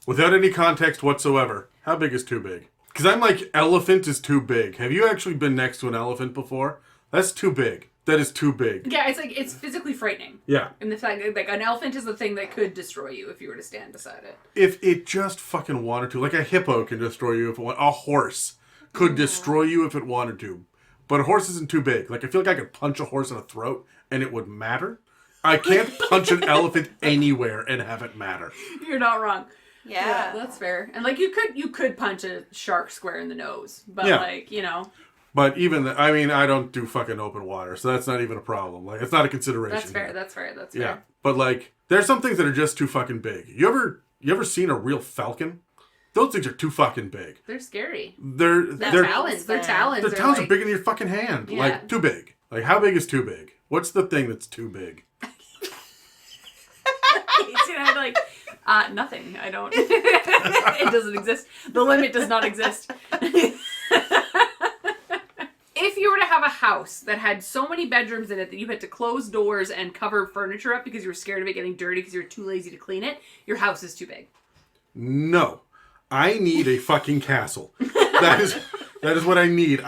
Without any context whatsoever, how big is too big? Because I'm like, elephant is too big. Have you actually been next to an elephant before? That's too big. That is too big. Yeah, it's like, it's physically frightening. Yeah. And the fact that, like, an elephant is the thing that could destroy you if you were to stand beside it. If it just fucking wanted to. Like a hippo can destroy you if it wanted. A horse could destroy you if it wanted to. But a horse isn't too big. Like, I feel like I could punch a horse in the throat and it would matter. I can't punch an elephant anywhere and have it matter. You're not wrong. Yeah, that's fair. And like, you could punch a shark square in the nose, but like, you know. But even I mean, I don't do fucking open water, so that's not even a problem. Like, it's not a consideration. That's fair. That's fair. That's fair. Yeah, but like, there's some things that are just too fucking big. You ever seen a real falcon? Those things are too fucking big. They're scary. They're talons. Their talons. The talons are bigger than your fucking hand. Yeah. Like, too big. Like, how big is too big? What's the thing that's too big? Nothing. I don't. It doesn't exist. The limit does not exist. If you were to have a house that had so many bedrooms in it that you had to close doors and cover furniture up because you were scared of it getting dirty because you were too lazy to clean it, your house is too big. No. I need a fucking castle. That is what I need.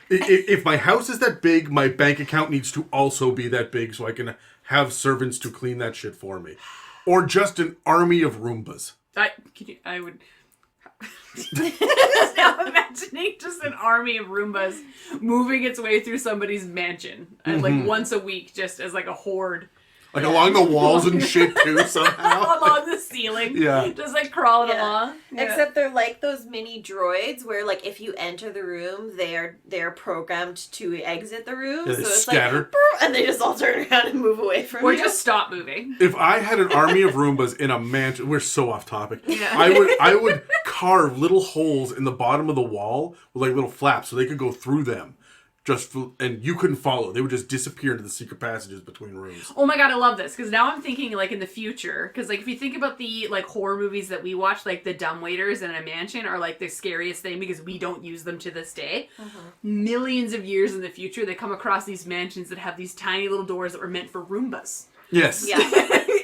If my house is that big, my bank account needs to also be that big so I can have servants to clean that shit for me. Or just an army of Roombas. I would... Just now imagining just an army of Roombas moving its way through somebody's mansion. And like once a week, just as like a horde. Like along the walls and shit too, somehow. Along the ceiling. Yeah. Just like crawling along. Yeah. Except they're like those mini droids where like if you enter the room, they're programmed to exit the room. Yeah, so it's scatter. like, and they just all turn around and move away from Or you. just stop moving. If I had an army of Roombas in a mansion, we're so off topic. Yeah. I would carve little holes in the bottom of the wall with like little flaps so they could go through them. And you couldn't follow. They would just disappear into the secret passages between rooms. Oh my god, I love this. Because now I'm thinking, like, in the future. Because, like, if you think about the, like, horror movies that we watch, like, the dumbwaiters in a mansion are, like, the scariest thing because we don't use them to this day. Millions of years in the future, they come across these mansions that have these tiny little doors that were meant for Roombas. Yes. Yeah.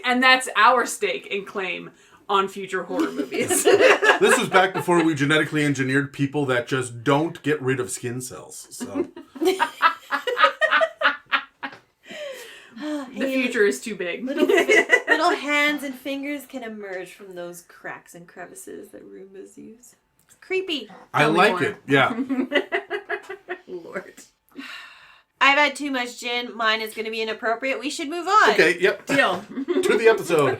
And that's our stake and claim on future horror movies. This was back before we genetically engineered people that just don't get rid of skin cells. So... The future is too big. Little hands and fingers can emerge from those cracks and crevices that Roombas use. It's creepy. I like it. Yeah. Lord. I've had too much gin. Mine is going to be inappropriate. We should move on. Okay, yep. Deal. To the episode.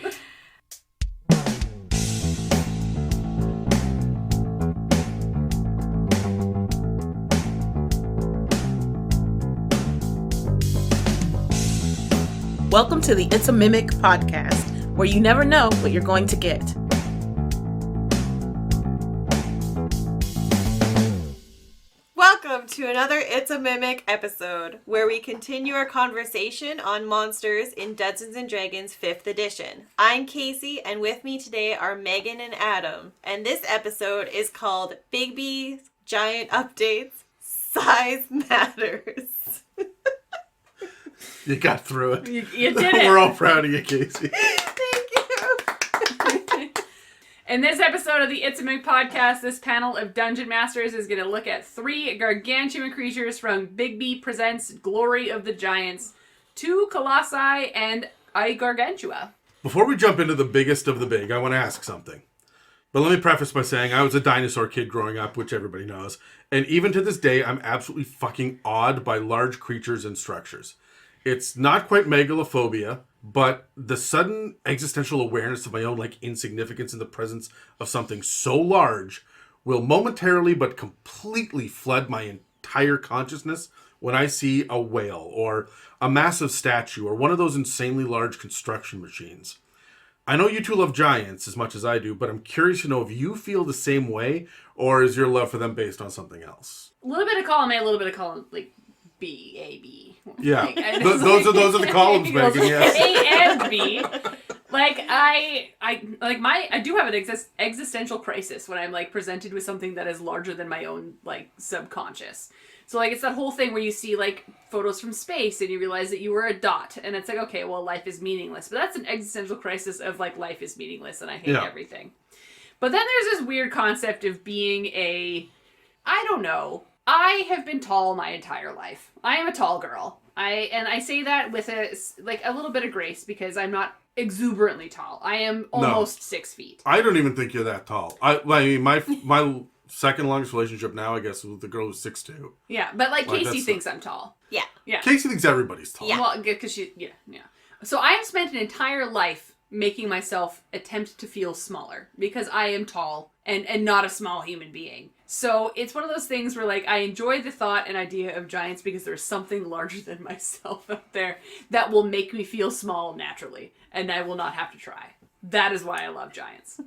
Welcome to the It's a Mimic podcast, where you never know what you're going to get. Welcome to another It's a Mimic episode, where we continue our conversation on monsters in Dungeons & Dragons 5th edition. I'm Casey, and with me today are Megan and Adam, and this episode is called Bigby's Giant Updates, Size Matters. You got through it. You did it. We're all proud of you, Casey. Thank you. In this episode of the It's a Mimic podcast, this panel of Dungeon Masters is going to look at 3 gargantuan creatures from Bigby Presents Glory of the Giants, 2 colossi, and a Gargantua. Before we jump into the biggest of the big, I want to ask something. But let me preface by saying I was a dinosaur kid growing up, which everybody knows. And even to this day, I'm absolutely fucking awed by large creatures and structures. It's not quite megalophobia, but the sudden existential awareness of my own insignificance in the presence of something so large will momentarily but completely flood my entire consciousness when I see a whale or a massive statue or one of those insanely large construction machines. I know you two love giants as much as I do, but I'm curious to know if you feel the same way, or is your love for them based on something else? A little bit of column A, a little bit of column B, A, B. Yeah, those are the columns, Megan. Yes. A and B. I do have an existential crisis when I'm presented with something that is larger than my own subconscious. So it's that whole thing where you see photos from space and you realize that you were a dot, and it's okay, well, life is meaningless. But that's an existential crisis of life is meaningless and I hate everything. But then there's this weird concept of being I don't know. I have been tall my entire life. I am a tall girl. I say that with a little bit of grace because I'm not exuberantly tall. I am almost 6 feet. I don't even think you're that tall. My second longest relationship now, I guess, with the girl who's 6'2". Yeah, but Casey thinks I'm tall. Yeah. Yeah. Casey thinks everybody's tall. Yeah. Well, because yeah. So I've spent an entire life making myself attempt to feel smaller because I am tall and not a small human being. So it's one of those things where I enjoy the thought and idea of giants because there's something larger than myself out there that will make me feel small naturally and I will not have to try. That is why I love giants.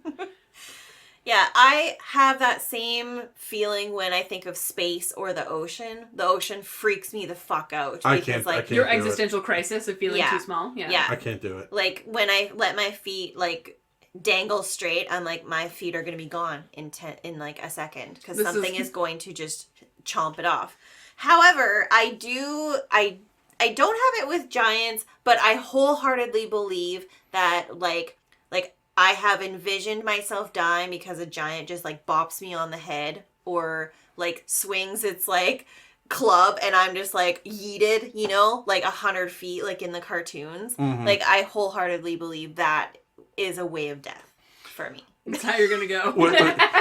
Yeah, I have that same feeling when I think of space or the ocean. The ocean freaks me the fuck out. I can't Your do existential crisis of feeling too small? Yeah. I can't do it. When I let my feet dangle straight, I'm my feet are going to be gone in a second because something is going to just chomp it off. However, I don't have it with giants, but I wholeheartedly believe that I have envisioned myself dying because a giant just bops me on the head or swings its club and I'm just yeeted, 100 feet in the cartoons. Mm-hmm. I wholeheartedly believe that is a way of death for me. That's how you're gonna go.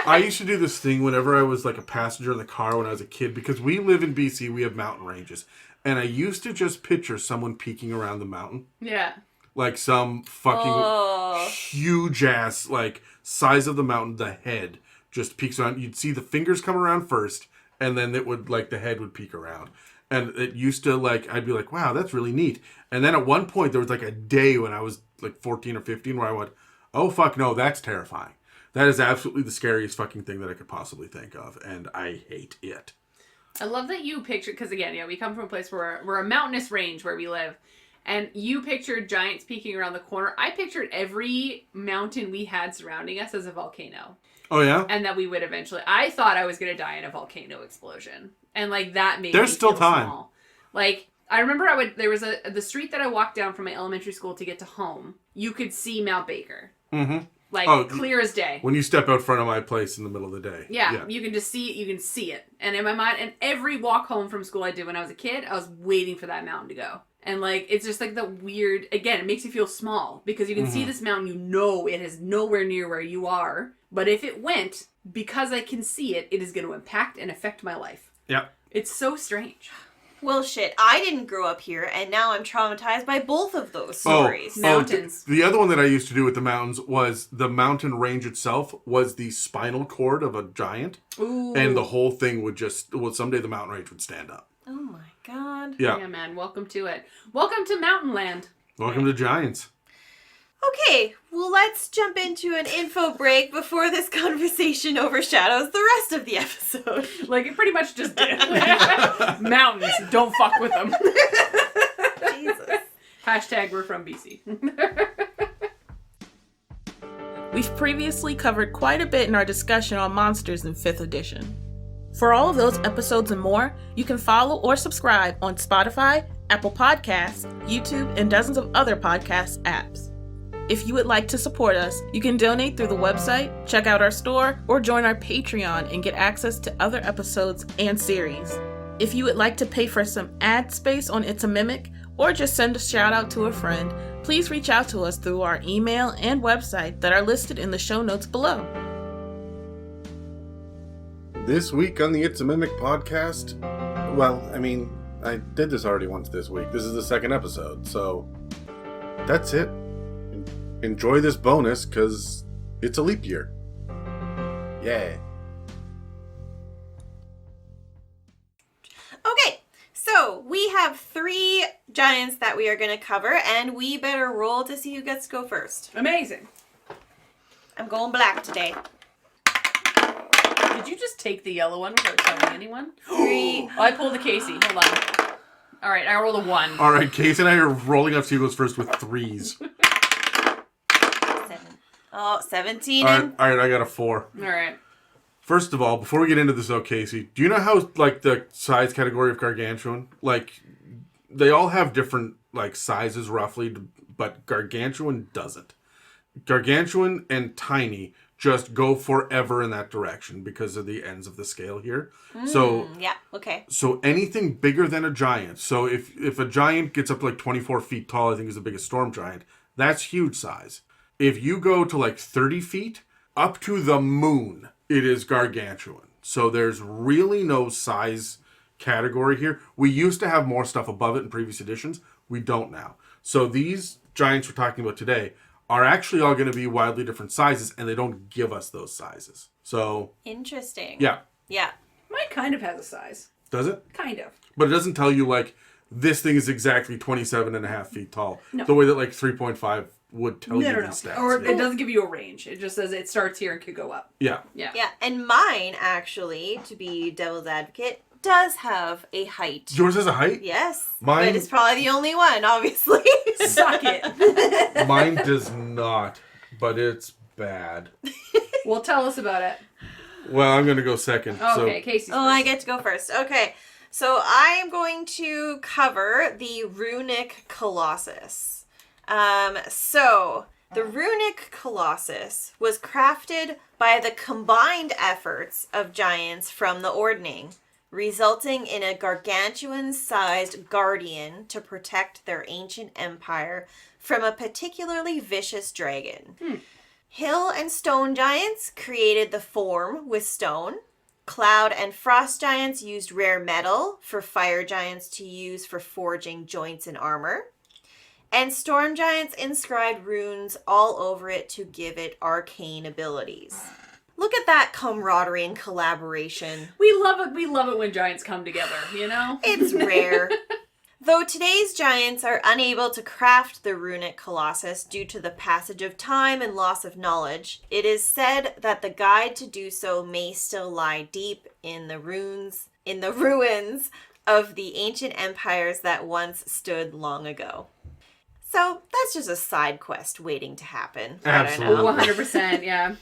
I used to do this thing whenever I was a passenger in the car when I was a kid because we live in BC, we have mountain ranges. And I used to just picture someone peeking around the mountain. Yeah. Some fucking huge ass, size of the mountain, the head just peeks around. You'd see the fingers come around first, and then it would, the head would peek around. And it used to, I'd be wow, that's really neat. And then at one point, there was, a day when I was, 14 or 15 where I went, oh, fuck, no, that's terrifying. That is absolutely the scariest fucking thing that I could possibly think of, and I hate it. I love that you picture, because again, we come from a place where we're a mountainous range where we live. And you pictured giants peeking around the corner. I pictured every mountain we had surrounding us as a volcano. Oh, yeah? And that we would eventually... I thought I was going to die in a volcano explosion. And, that made There's me still feel time. Small. I remember there was the street that I walked down from my elementary school to get to home. You could see Mount Baker. Mm-hmm. Clear as day. When you step out front of my place in the middle of the day. Yeah, you can just see it. You can see it. And in my mind... And every walk home from school I did when I was a kid, I was waiting for that mountain to go. And, it's just, the weird... Again, it makes you feel small. Because you can see this mountain, it is nowhere near where you are. But if it went, because I can see it, it is going to impact and affect my life. Yeah. It's so strange. Well, shit, I didn't grow up here, and now I'm traumatized by both of those stories. Mountains. The other one that I used to do with the mountains was the mountain range itself was the spinal cord of a giant. Ooh. And the whole thing would someday the mountain range would stand up. Oh my god. Yeah. Yeah, man. Welcome to it. Welcome to Mountain Land. Welcome to Giants. Okay, well, let's jump into an info break before this conversation overshadows the rest of the episode. It pretty much just did. Mountains. Don't fuck with them. Jesus. Hashtag we're from BC. We've previously covered quite a bit in our discussion on monsters in 5th edition. For all of those episodes and more, you can follow or subscribe on Spotify, Apple Podcasts, YouTube, and dozens of other podcast apps. If you would like to support us, you can donate through the website, check out our store, or join our Patreon and get access to other episodes and series. If you would like to pay for some ad space on It's a Mimic, or just send a shout out to a friend, please reach out to us through our email and website that are listed in the show notes below. This week on the It's a Mimic podcast, I did this already once this week. This is the second episode, so that's it. Enjoy this bonus, because it's a leap year. Yeah. Okay, so we have 3 giants that we are going to cover, and we better roll to see who gets to go first. Amazing. I'm going black today. Did you just take the yellow one without telling anyone? 3. I pulled a Casey. Hold on. All right, I rolled a 1. All right, Casey and I are rolling up Seagulls first with 3s. 7. Oh, 17. All right, I got a 4. All right. First of all, before we get into this, Casey, do you know how, the size category of Gargantuan, they all have different, sizes roughly, but Gargantuan doesn't. Gargantuan and Tiny just go forever in that direction because of the ends of the scale here. Yeah, okay. So anything bigger than a giant. So if a giant gets up to like 24 feet tall, I think is the biggest storm giant, that's huge size. If you go to like 30 feet, up to the moon, it is gargantuan. So there's really no size category here. We used to have more stuff above it in previous editions. We don't now. So these giants we're talking about today are actually all going to be wildly different sizes, and they don't give us those sizes. So Interesting. yeah. Yeah. Mine kind of has a size. Does it? Kind of. But it doesn't tell you like this thing is exactly 27 and a half feet tall. No. The way that like 3.5 would tell you No. these stats. Or yeah. it doesn't give you a range. It just says it starts here and could go up. Yeah. Yeah. Yeah, and mine, actually, to be devil's advocate, does have a height. Yours has a height? Yes. Mine- But it's probably the only one, obviously. Suck it. Mine does not, but it's bad. Well, tell us about it. Well, I'm going to go second. Okay, Casey's Oh, first. I get to go first. Okay. So I am going to cover the Runic Colossus. So the Runic Colossus was crafted by the combined efforts of giants from the Ordning, resulting in a gargantuan-sized guardian to protect their ancient empire from a particularly vicious dragon. Hill and stone giants created the form with stone. Cloud and frost giants used rare metal for fire giants to use for forging joints and armor. And storm giants inscribed runes all over it to give it arcane abilities. Look at that camaraderie and collaboration. We love it. We love it when giants come together, you know? It's rare. Though today's giants are unable to craft the Runic Colossus due to the passage of time and loss of knowledge, it is said that the guide to do so may still lie deep in the ruins of the ancient empires that once stood long ago. So that's just a side quest waiting to happen. Absolutely. I don't know. 100%, yeah.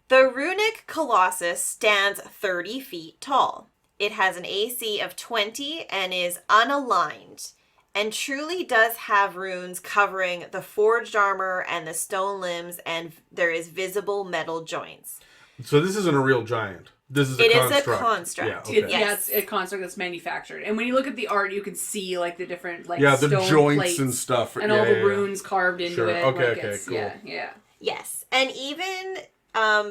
The Runic Colossus stands 30 feet tall. It has an AC of 20 and is unaligned, and truly does have runes covering the forged armor and the stone limbs, and there is visible metal joints. So this isn't a real giant. This is a It is construct. a construct. Yeah, okay. Yes. Yeah, it's a construct that's manufactured. And when you look at the art, you can see like the different like Yeah, the stone joints plates and stuff. and all the runes carved into Sure. it. Okay, like okay, it's, cool. Yeah. Yes, and even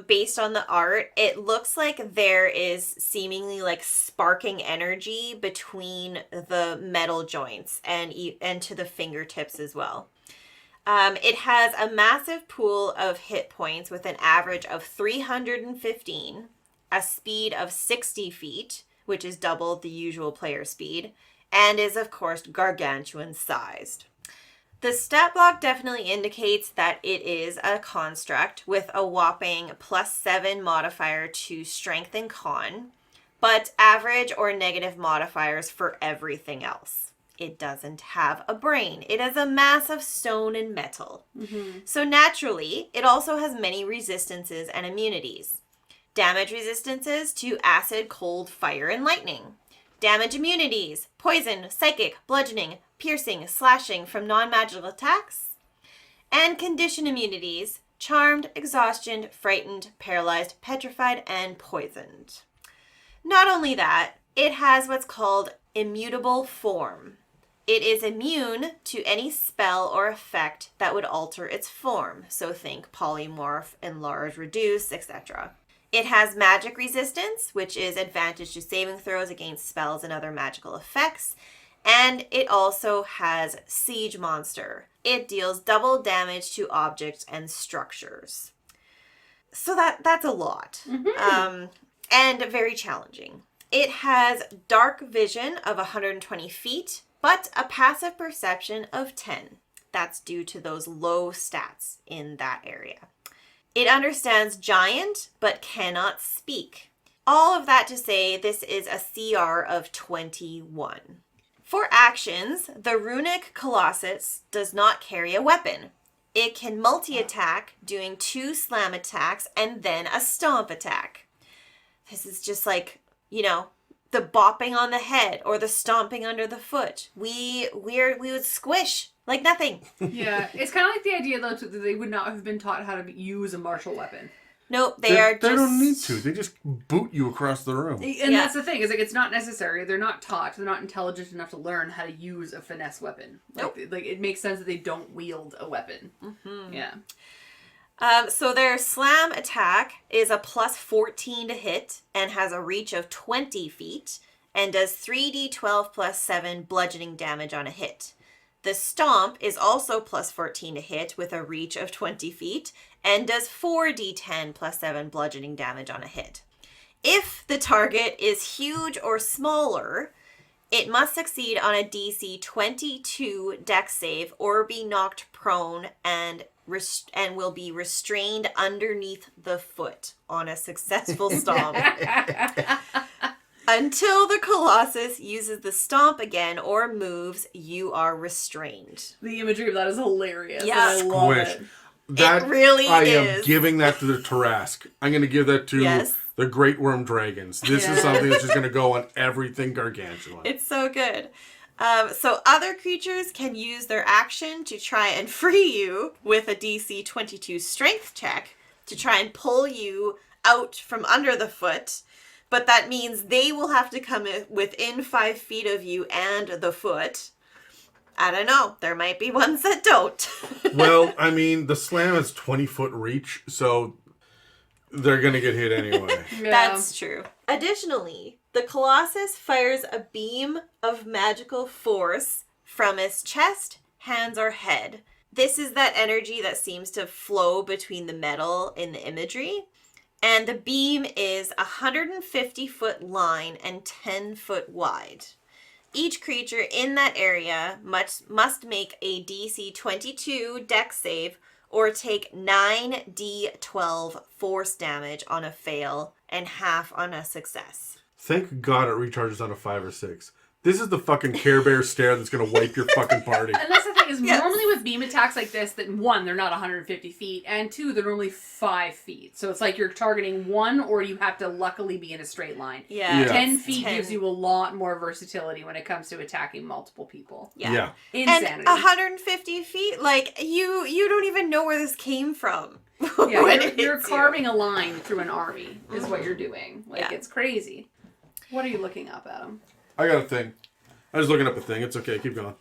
based on the art, it looks like there is seemingly like sparking energy between the metal joints and to the fingertips as well. It has a massive pool of hit points with an average of 315, a speed of 60 feet, which is double the usual player speed, and is of course gargantuan sized. The stat block definitely indicates that it is a construct with a whopping +7 modifier to strength and con, but average or negative modifiers for everything else. It doesn't have a brain. It is a mass of stone and metal. So naturally, it also has many resistances and immunities. Damage resistances to acid, cold, fire, and lightning. Damage immunities, poison, psychic, bludgeoning, piercing, slashing from non-magical attacks. And condition immunities, charmed, exhaustion, frightened, paralyzed, petrified, and poisoned. Not only that, it has what's called immutable form. It is immune to any spell or effect that would alter its form. So think polymorph, enlarge, reduce, etc. It has magic resistance, which is advantage to saving throws against spells and other magical effects. And it also has Siege Monster. It deals double damage to objects and structures. So that's a lot. And very challenging. It has dark vision of 120 feet, but a passive perception of 10. That's due to those low stats in that area. It understands giant, but cannot speak. All of that to say this is a CR of 21. For actions, the Runic Colossus does not carry a weapon. It can multi-attack, doing 2 slam attacks and then a stomp attack. This is just like, the bopping on the head or the stomping under the foot. We would squish like nothing. Yeah. It's kind of like the idea, though, that they would not have been taught how to use a martial weapon. Nope, They don't need to. They just boot you across the room. And that's the thing, is like it's not necessary. They're not taught. They're not intelligent enough to learn how to use a finesse weapon. Like, like it makes sense that they don't wield a weapon. Mm-hmm. Yeah. So their slam attack is a plus 14 to hit and has a reach of 20 feet and does 3d12 plus 7 bludgeoning damage on a hit. The stomp is also plus 14 to hit with a reach of 20 feet and does 4d10 plus 7 bludgeoning damage on a hit. If the target is huge or smaller, it must succeed on a DC 22 dex save or be knocked prone and will be restrained underneath the foot on a successful stomp. Until the Colossus uses the stomp again or moves, you are restrained. The imagery of that is hilarious. Yeah. I love Squish. it. That, it really I is. am giving that to the Tarrasque. I'm going to give that to the Great Worm Dragons. This is something that's just going to go on everything Gargantuan. It's so good. So other creatures can use their action to try and free you with a DC 22 strength check to try and pull you out from under the foot. But that means they will have to come within 5 feet of you and the foot. I don't know. There might be ones that don't. Well, I mean, the slam has 20-foot reach, so they're going to get hit anyway. That's true. Additionally, the Colossus fires a beam of magical force from its chest, hands, or head. This is that energy that seems to flow between the metal in the imagery. And the beam is a 150-foot line and 10-foot wide. Each creature in that area must make a DC 22 dex save or take 9d12 force damage on a fail and half on a success. Thank God it recharges on a 5 or 6. This is the fucking Care Bear stare that's going to wipe your fucking party. And that's the thing, is normally with beam attacks like this, that one, they're not 150 feet, and two, they're normally 5 feet. So it's like you're targeting one, or you have to luckily be in a straight line. Yeah. 10 feet gives you a lot more versatility when it comes to attacking multiple people. Yeah. Insanity. And 150 feet, like, you don't even know where this came from. Yeah, you're carving a line through an army, is what you're doing. Like, it's crazy. What are you looking up, Adam? I got a thing. I was looking up a thing. It's okay. Keep going.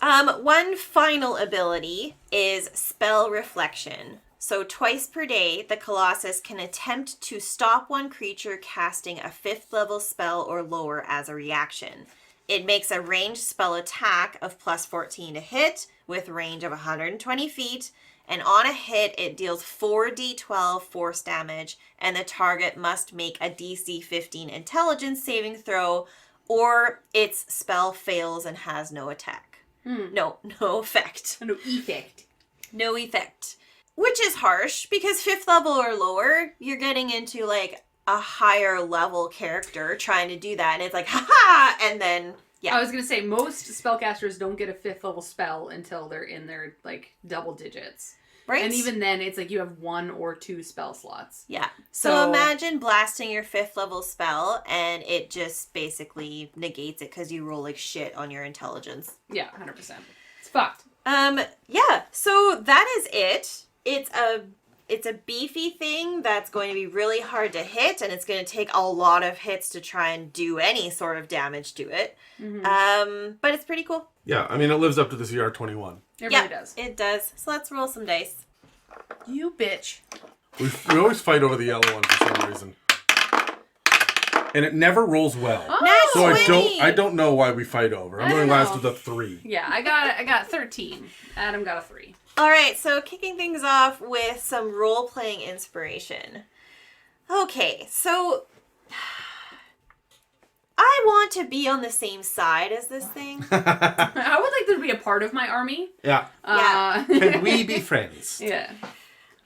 One final ability is Spell Reflection. So twice per day, the Colossus can attempt to stop one creature casting a 5th level spell or lower as a reaction. It makes a ranged spell attack of plus 14 to hit with range of 120 feet. And on a hit, it deals 4d12 force damage, and the target must make a DC 15 intelligence saving throw, or its spell fails and has no attack. No effect. No effect. No effect. Which is harsh, because 5th level or lower, you're getting into, like, a higher level character trying to do that, and it's like, ha-ha! And then... Yeah. I was going to say, most spellcasters don't get a 5th level spell until they're in their, like, double digits. Right. And even then, it's like you have 1 or 2 spell slots. Yeah. So imagine blasting your 5th level spell, and it just basically negates it because you roll like shit on your intelligence. Yeah, 100%. It's fucked. Yeah. So that is it. It's a beefy thing that's going to be really hard to hit, and it's going to take a lot of hits to try and do any sort of damage to it. Mm-hmm. But it's pretty cool. Yeah, I mean, it lives up to the CR21. It really does. It does. So let's roll some dice. You bitch. We always fight over the yellow one for some reason. And it never rolls well. Oh, so I don't know why we fight over. I'm going last with a 3. Yeah, I got 13. Adam got a 3. All right, so kicking things off with some role-playing inspiration. Okay, so I want to be on the same side as this thing. I would like there to be a part of my army. Yeah. Can we be friends? Yeah.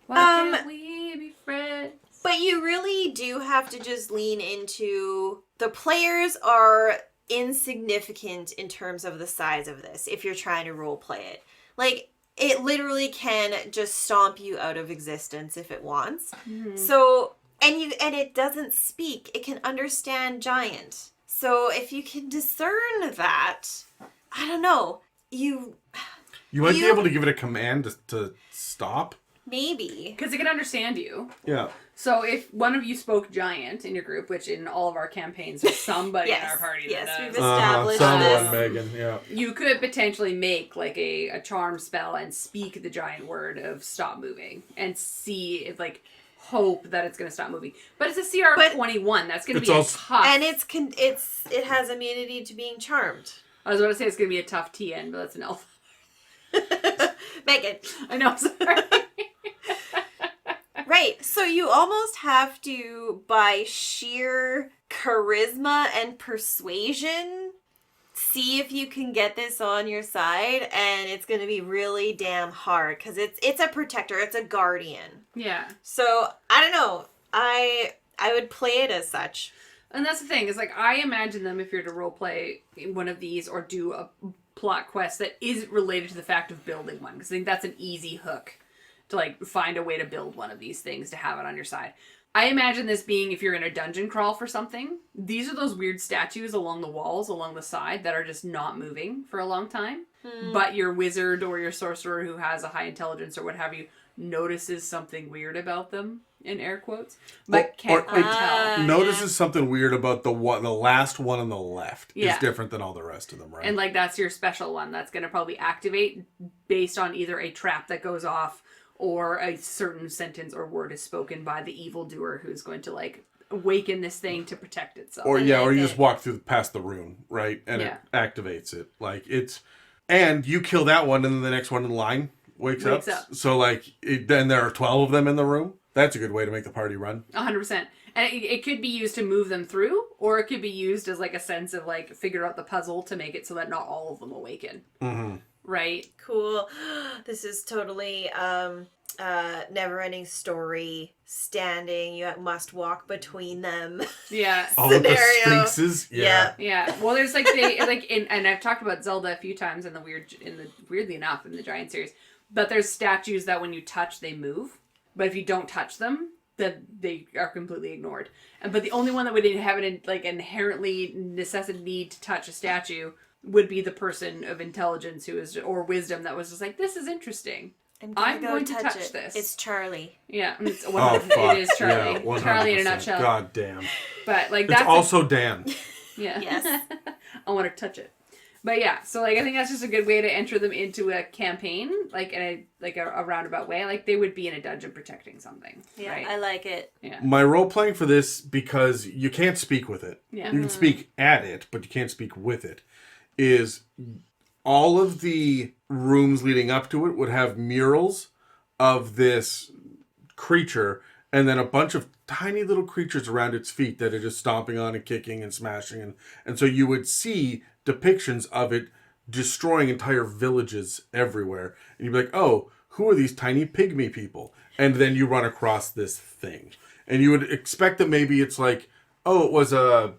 Why can't we be friends? But you really do have to just lean into the players are insignificant in terms of the size of this if you're trying to role play it. Like, it literally can just stomp you out of existence if it wants. Mm-hmm. So, and it doesn't speak. It can understand giant. So if you can discern that, I don't know, you might be able to give it a command to stop. Maybe. Because it can understand you. Yeah. So if one of you spoke giant in your group, which in all of our campaigns there's somebody in our party yes, that we've does, established someone, this. Megan, yeah. you could potentially make like a charm spell and speak the giant word of stop moving and see if like hope that it's going to stop moving. But it's a CR 21. That's going to be a tough. And it has immunity to being charmed. I was about to say it's going to be a tough TN, but that's an elf. Megan. I know, sorry. Right, so you almost have to, by sheer charisma and persuasion, see if you can get this on your side, and it's going to be really damn hard, because it's a protector, it's a guardian. Yeah. So, I don't know, I would play it as such. And that's the thing, is like, I imagine them if you're to roleplay one of these or do a plot quest that is related to the fact of building one, because I think that's an easy hook to like find a way to build one of these things to have it on your side. I imagine this being if you're in a dungeon crawl for something. These are those weird statues along the walls, along the side, that are just not moving for a long time. But your wizard or your sorcerer who has a high intelligence or what have you notices something weird about them, in air quotes, but can't quite tell. Notices something weird about the last one on the left is Yeah. different than all the rest of them, right? And like that's your special one that's going to probably activate based on either a trap that goes off or a certain sentence or word is spoken by the evildoer who's going to like awaken this thing to protect itself. Or you just walk past the rune, right? And it activates it. Like and you kill that one and then the next one in line wakes up. So like then there are 12 of them in the room. That's a good way to make the party run. 100%. And it could be used to move them through, or it could be used as like a sense of like figure out the puzzle to make it so that not all of them awaken. Mm-hmm. Right? Cool. This is totally never-ending story standing. You must walk between them. Yeah. All of the sphinxes. Yeah. Yeah. Well, there's like and I've talked about Zelda a few times weirdly enough in the Giant series, but there's statues that when you touch they move, but if you don't touch them, then they are completely ignored. But the only one that would have an inherently necessity need to touch a statue would be the person of intelligence or wisdom that was just like, this is interesting. I'm going to touch this. It's Charlie. Yeah, Fuck. it is Charlie. Yeah, Charlie in a nutshell. God damn. But like it's also Dan. Yeah. Yes. I want to touch it. But yeah, so like I think that's just a good way to enter them into a campaign, like in a roundabout way. Like they would be in a dungeon protecting something. Yeah, right? I like it. Yeah. My role playing for this, because you can't speak with it. Yeah. You can speak at it, but you can't speak with it. Is all of the rooms leading up to it would have murals of this creature and then a bunch of tiny little creatures around its feet that are just stomping on and kicking and smashing. And so you would see depictions of it destroying entire villages everywhere. And you'd be like, oh, who are these tiny pygmy people? And then you run across this thing. And you would expect that maybe it's like, oh, it was a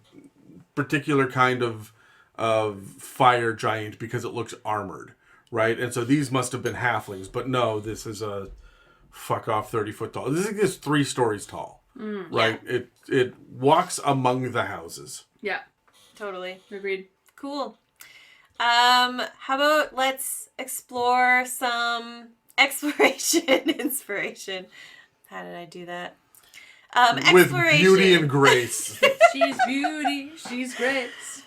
particular kind of fire giant because it looks armored, right? And so these must have been halflings. But no, this is a fuck off 30-foot tall. This is 3 stories tall, right? Yeah. It walks among the houses. Yeah. Totally. Agreed. Cool. How about let's explore some inspiration. How did I do that? With Exploration. beauty and grace. She's beauty. She's grace.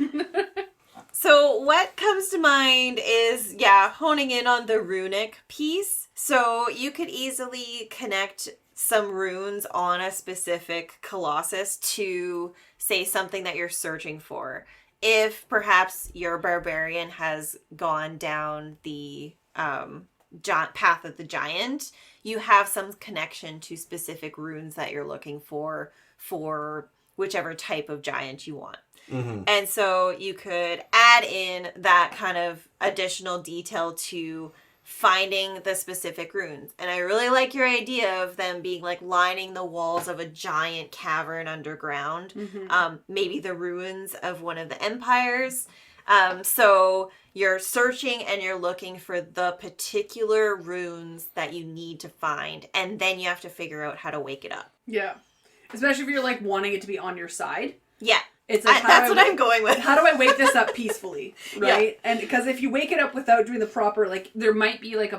So what comes to mind is, honing in on the runic piece. So you could easily connect some runes on a specific colossus to say something that you're searching for. If perhaps your barbarian has gone down the path of the giant, you have some connection to specific runes that you're looking for whichever type of giant you want. Mm-hmm. And so you could add in that kind of additional detail to finding the specific runes. And I really like your idea of them being like lining the walls of a giant cavern underground. Mm-hmm. Maybe the ruins of one of the empires. So you're searching and you're looking for the particular runes that you need to find. And then you have to figure out how to wake it up. Yeah. Especially if you're like wanting it to be on your side. Yeah. It's like, That's what I'm going with. How do I wake this up peacefully, right? Yeah. And because if you wake it up without doing the proper, like there might be like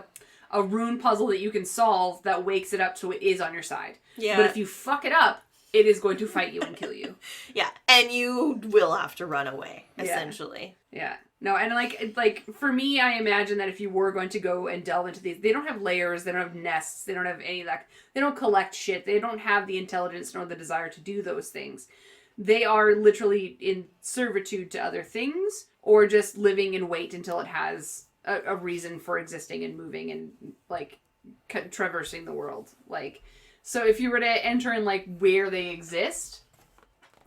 a rune puzzle that you can solve that wakes it up so it is on your side. Yeah. But if you fuck it up, it is going to fight you and kill you. Yeah, and you will have to run away, Yeah. essentially. Yeah. No, and like for me, I imagine that if you were going to go and delve into these, they don't have layers, they don't have nests, they don't have any of that. They don't collect shit. They don't have the intelligence nor the desire to do those things. They are literally in servitude to other things, or just living in wait until it has a reason for existing and moving and like traversing the world. Like, so if you were to enter in like where they exist,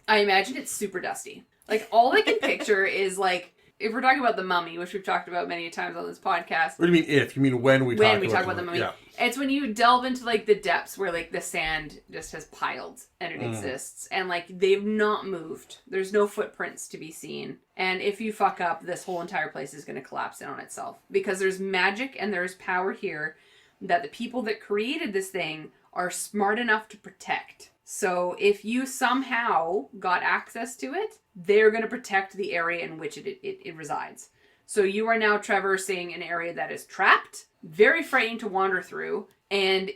I imagine it's super dusty. Like all I can picture is like, if we're talking about the Mummy, which we've talked about many times on this podcast. What do you mean if? You mean when we talk about the Mummy. Yeah. It's when you delve into like the depths where like the sand just has piled and it exists. And like they've not moved. There's no footprints to be seen. And if you fuck up, this whole entire place is going to collapse in on itself. Because there's magic and there's power here that the people that created this thing are smart enough to protect. So if you somehow got access to it, they're going to protect the area in which it resides. So you are now traversing an area that is trapped, very frightening to wander through, and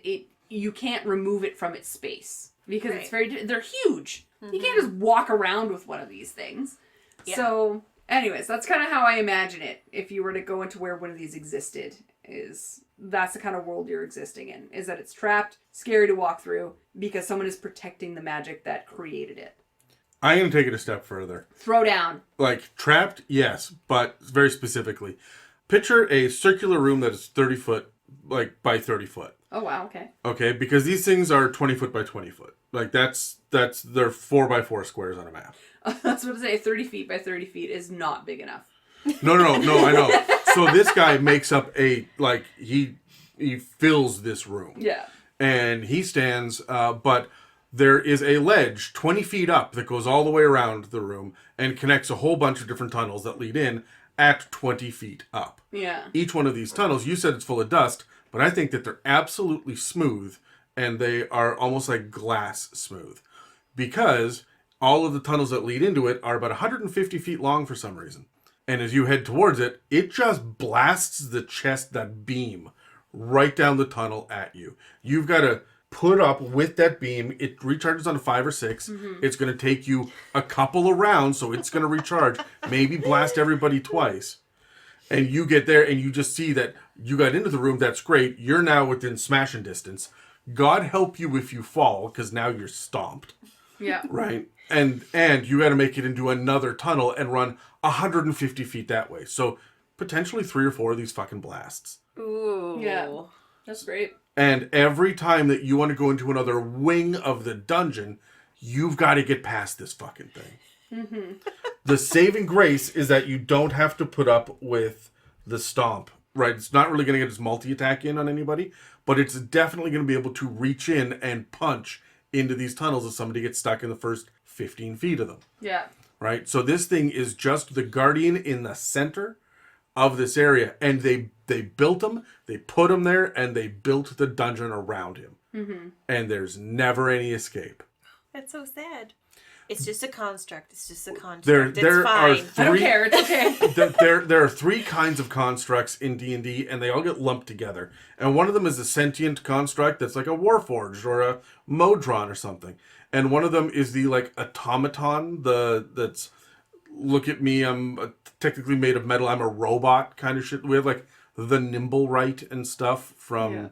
you can't remove it from its space. Because it's they're huge. Mm-hmm. You can't just walk around with one of these things. Yeah. So, anyways, that's kind of how I imagine it. If you were to go into where one of these existed, that's the kind of world you're existing in. Is that it's trapped, scary to walk through, because someone is protecting the magic that created it. I'm going to take it a step further. Throw down. Like, trapped, yes, but very specifically. Picture a circular room that is 30 foot, like, by 30 foot. Oh, wow, okay. Okay, because these things are 20 foot by 20 foot. Like, they're 4 by 4 squares on a map. That's what I say, 30 feet by 30 feet is not big enough. No, I know. So this guy makes up he fills this room. Yeah. And he stands, but there is a ledge 20 feet up that goes all the way around the room and connects a whole bunch of different tunnels that lead in at 20 feet up. Yeah. Each one of these tunnels, you said it's full of dust, but I think that they're absolutely smooth and they are almost like glass smooth because all of the tunnels that lead into it are about 150 feet long for some reason. And as you head towards it, it just blasts the chest, that beam, right down the tunnel at you. You've got to put up with that beam. It recharges on a 5 or 6. Mm-hmm. It's going to take you a couple of rounds, so it's going to recharge. Maybe blast everybody twice. And you get there, and you just see that you got into the room. That's great. You're now within smashing distance. God help you if you fall, because now you're stomped. Yeah. Right? And you got to make it into another tunnel and run 150 feet that way. So potentially 3 or 4 of these fucking blasts. Ooh. Yeah. That's great. And every time that you want to go into another wing of the dungeon, you've got to get past this fucking thing. Mm-hmm. The saving grace is that you don't have to put up with the stomp, right? It's not really going to get its multi-attack in on anybody, but it's definitely going to be able to reach in and punch into these tunnels if somebody gets stuck in the first 15 feet of them. Yeah. Right? So this thing is just the guardian in the center of this area. And they built him, they put him there, and they built the dungeon around him. Mm-hmm. And there's never any escape. That's so sad. It's just a construct. It's just a construct. There are fine. three, I don't care. It's okay. there are 3 kinds of constructs in D&D, and they all get lumped together. And one of them is a sentient construct that's like a Warforged or a Modron or something. And one of them is the like automaton, that's look at me, I'm technically made of metal, I'm a robot kind of shit. We have like the Nimble Right and stuff from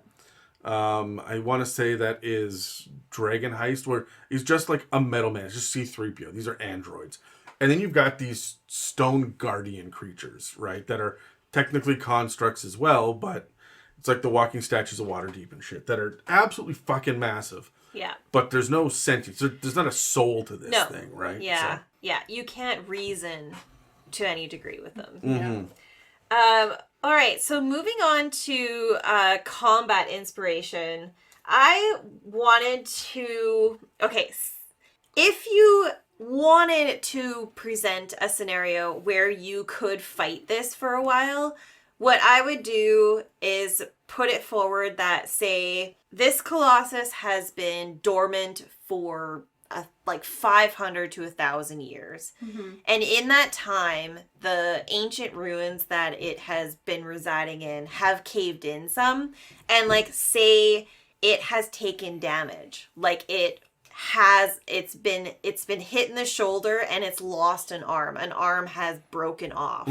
I want to say that is Dragon Heist, where he's just like a metal man. It's just C-3PO. These are androids. And then you've got these stone guardian creatures, right, that are technically constructs as well, but it's like the walking statues of Waterdeep and shit that are absolutely fucking massive. Yeah. But there's no sentience. There's not a soul to this thing, right? Yeah. So. Yeah. You can't reason to any degree with them. Mm-hmm. Yeah. All right. So moving on to combat inspiration, I wanted to... Okay. If you wanted to present a scenario where you could fight this for a while, what I would do is put it forward that, say, this Colossus has been dormant for like 500 to 1,000 years. And in that time, the ancient ruins that it has been residing in have caved in some, and like say it has taken damage. Like it's been hit in the shoulder and it's lost an arm. An arm has broken off.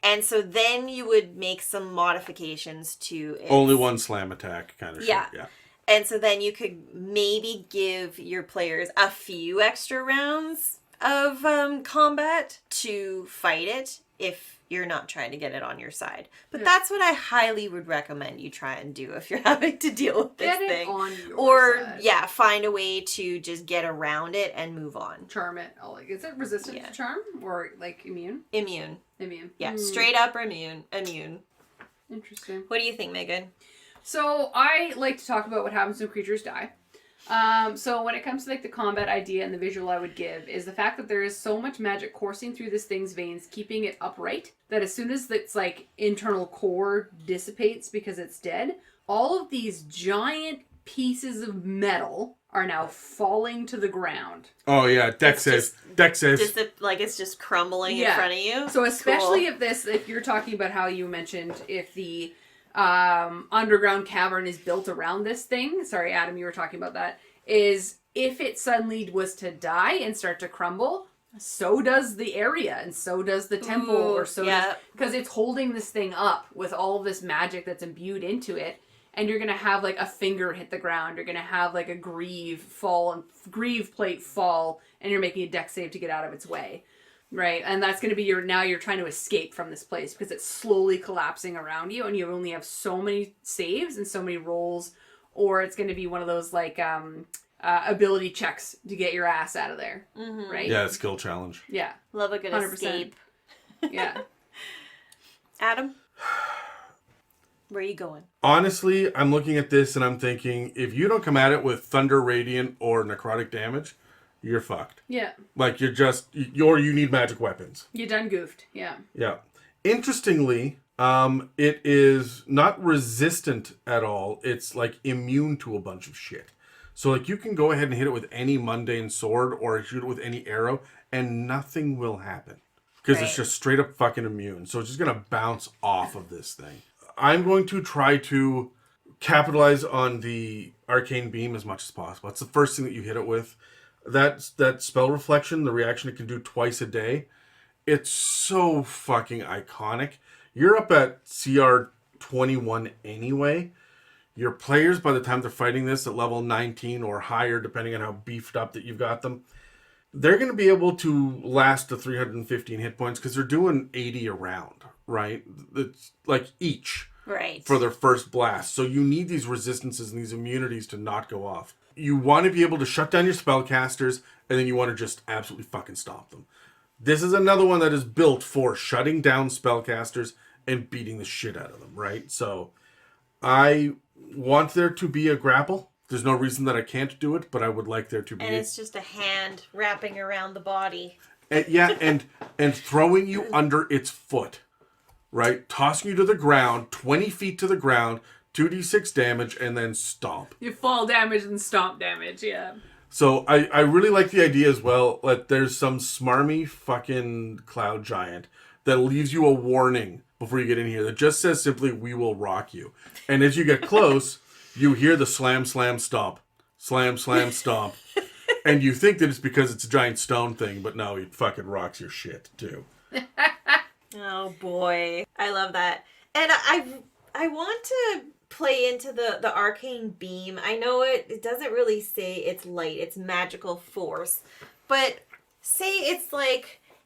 And so then you would make some modifications to its... Only one slam attack kind of shit. Yeah. And so then you could maybe give your players a few extra rounds of combat to fight it if you're not trying to get it on your side. But that's what I highly would recommend you try and do if you're having to deal with this thing. On your or side. find a way to just get around it and move on. Charm it. Oh, like, is it resistant to charm or like immune? Immune. Yeah. Straight up immune. Interesting. What do you think, Megan? So I like to talk about what happens when creatures die. So when it comes to like the combat idea and the visual I would give is the fact that there is so much magic coursing through this thing's veins, keeping it upright, that as soon as its like internal core dissipates because it's dead, all of these giant pieces of metal are now falling to the ground. Oh yeah, Dex saves. Like it's just crumbling in front of you. So especially if you're talking about how you mentioned if the underground cavern is built around this thing. Sorry, Adam, you were talking about that. Is if it suddenly was to die and start to crumble, so does the area and so does the temple, or so does, because it's holding this thing up with all of this magic that's imbued into it. And you're gonna have like a finger hit the ground. You're gonna have like a greave plate fall, and you're making a dex save to get out of its way. Right, and that's going to be you're trying to escape from this place because it's slowly collapsing around you, and you only have so many saves and so many rolls, or it's going to be one of those like ability checks to get your ass out of there. Right? Yeah, skill challenge. Yeah, love a good 100%. Escape. Yeah. Adam, where are you going? Honestly, I'm looking at this and I'm thinking, if you don't come at it with Thunder Radiant or Necrotic Damage, you're fucked. Yeah. Like you need magic weapons. You done goofed. Yeah. Yeah. Interestingly, it is not resistant at all. It's like immune to a bunch of shit. So like you can go ahead and hit it with any mundane sword or shoot it with any arrow and nothing will happen. Because it's just straight up fucking immune. So it's just going to bounce off of this thing. I'm going to try to capitalize on the arcane beam as much as possible. It's the first thing that you hit it with. That spell reflection, the reaction it can do twice a day, it's so fucking iconic. You're up at CR 21 anyway. Your players, by the time they're fighting this at level 19 or higher, depending on how beefed up that you've got them, they're going to be able to last to 315 hit points because they're doing 80 a round, right? It's like each for their first blast. So you need these resistances and these immunities to not go off. You want to be able to shut down your spellcasters, and then you want to just absolutely fucking stop them. This is another one that is built for shutting down spellcasters and beating the shit out of them, right? So I want there to be a grapple. There's no reason that I can't do it, but I would like there to be. And it's just a hand wrapping around the body. And throwing you under its foot, right? Tossing you to the ground, 20 feet to the ground, 2d6 damage, and then stomp. You fall damage and stomp damage, yeah. So I really like the idea as well that there's some smarmy fucking cloud giant that leaves you a warning before you get in here that just says simply, "We will rock you." And as you get close, you hear the slam, slam, stomp. Slam, slam, stomp. And you think that it's because it's a giant stone thing, but no, it fucking rocks your shit too. Oh boy. I love that. And I want to play into the arcane beam. I know it doesn't really say it's light, it's magical force. But say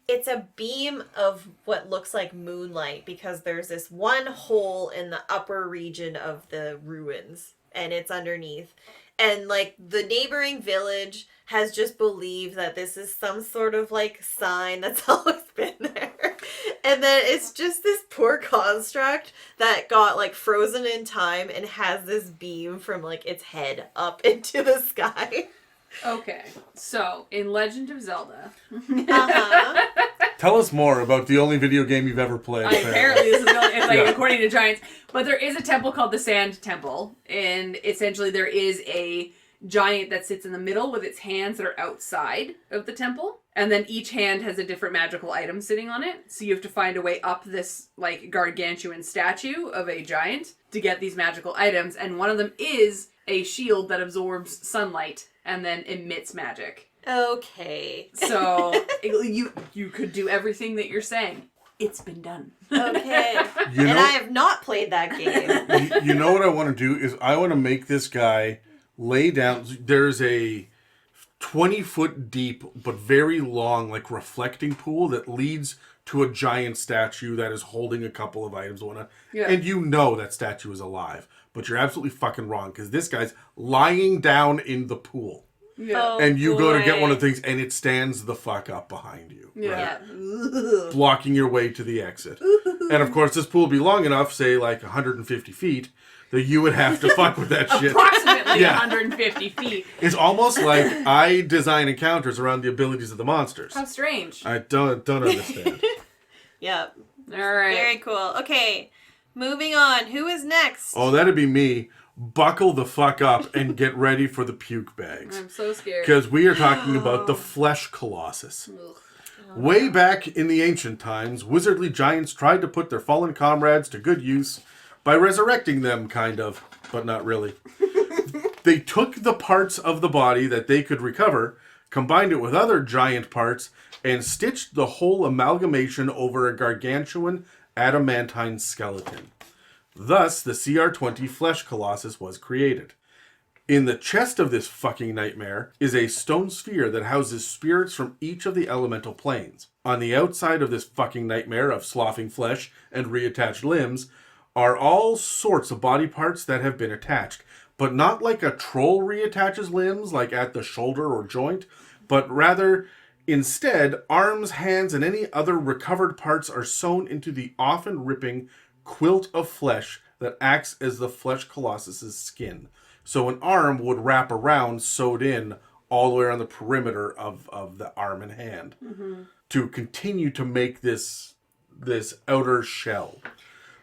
it's a beam of what looks like moonlight because there's this one hole in the upper region of the ruins and it's underneath. And like the neighboring village has just believed that this is some sort of like sign that's always been there. And then it's just this poor construct that got like frozen in time and has this beam from like its head up into the sky. Okay, so in Legend of Zelda. Tell us more about the only video game you've ever played. Apparently, this is according to Giants. But there is a temple called the Sand Temple, and essentially there is a giant that sits in the middle with its hands that are outside of the temple. And then each hand has a different magical item sitting on it. So you have to find a way up this, like, gargantuan statue of a giant to get these magical items. And one of them is a shield that absorbs sunlight and then emits magic. Okay. So you could do everything that you're saying. It's been done. Okay. And I have not played that game. You know what I want to do is I want to make this guy lay down. There's a 20-foot deep but very long, like, reflecting pool that leads to a giant statue that is holding a couple of items and whatnot. Yeah. And you know that statue is alive. But you're absolutely fucking wrong, because this guy's lying down in the pool. Yeah. Oh, And you go to get one of boy. the things, and it stands the fuck up behind you. Yeah. Right? Blocking your way to the exit. And of course, this pool would be long enough, say like 150 feet, that you would have to fuck with that shit. Approximately Yeah. 150 feet. It's almost like I design encounters around the abilities of the monsters. How strange. I don't understand. Yep. All right. Very cool. Okay. Moving on. Who is next? Oh, that'd be me. Buckle the fuck up and get ready for the puke bags. I'm so scared. Because we are talking about the Flesh Colossus. Ugh. Way back in the ancient times, wizardly giants tried to put their fallen comrades to good use by resurrecting them, kind of, but not really. They took the parts of the body that they could recover, combined it with other giant parts, and stitched the whole amalgamation over a gargantuan adamantine skeleton. Thus, the CR20 Flesh Colossus was created. In the chest of this fucking nightmare is a stone sphere that houses spirits from each of the elemental planes. On the outside of this fucking nightmare of sloughing flesh and reattached limbs are all sorts of body parts that have been attached, but not like a troll reattaches limbs, like at the shoulder or joint, but rather, instead, arms, hands, and any other recovered parts are sewn into the often ripping quilt of flesh that acts as the Flesh Colossus's skin. So an arm would wrap around, sewed in, all the way around the perimeter of the arm and hand to continue to make this outer shell.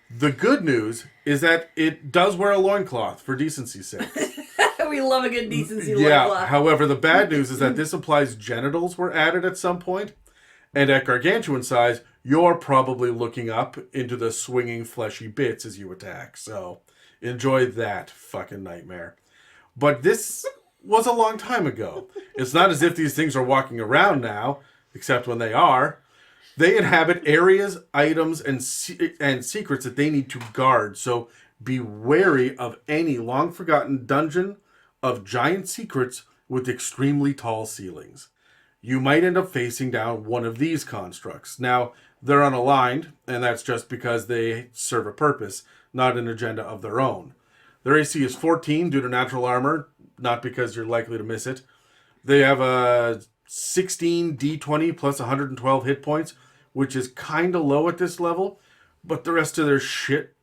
The good news is that it does wear a loincloth for decency's sake. We love a good decency Yeah, loincloth. however, the bad news is that this implies genitals were added at some point, and at gargantuan size, you're probably looking up into the swinging fleshy bits as you attack. So enjoy that fucking nightmare. But this was a long time ago. It's not as if these things are walking around now, except when they are. They inhabit areas, items, and secrets that they need to guard. So be wary of any long-forgotten dungeon of giant secrets with extremely tall ceilings. You might end up facing down one of these constructs. Now, they're unaligned, and that's just because they serve a purpose, not an agenda of their own. Their AC is 14 due to natural armor, not because you're likely to miss it. They have a 16 D20 plus 112 hit points, which is kind of low at this level, but the rest of their shit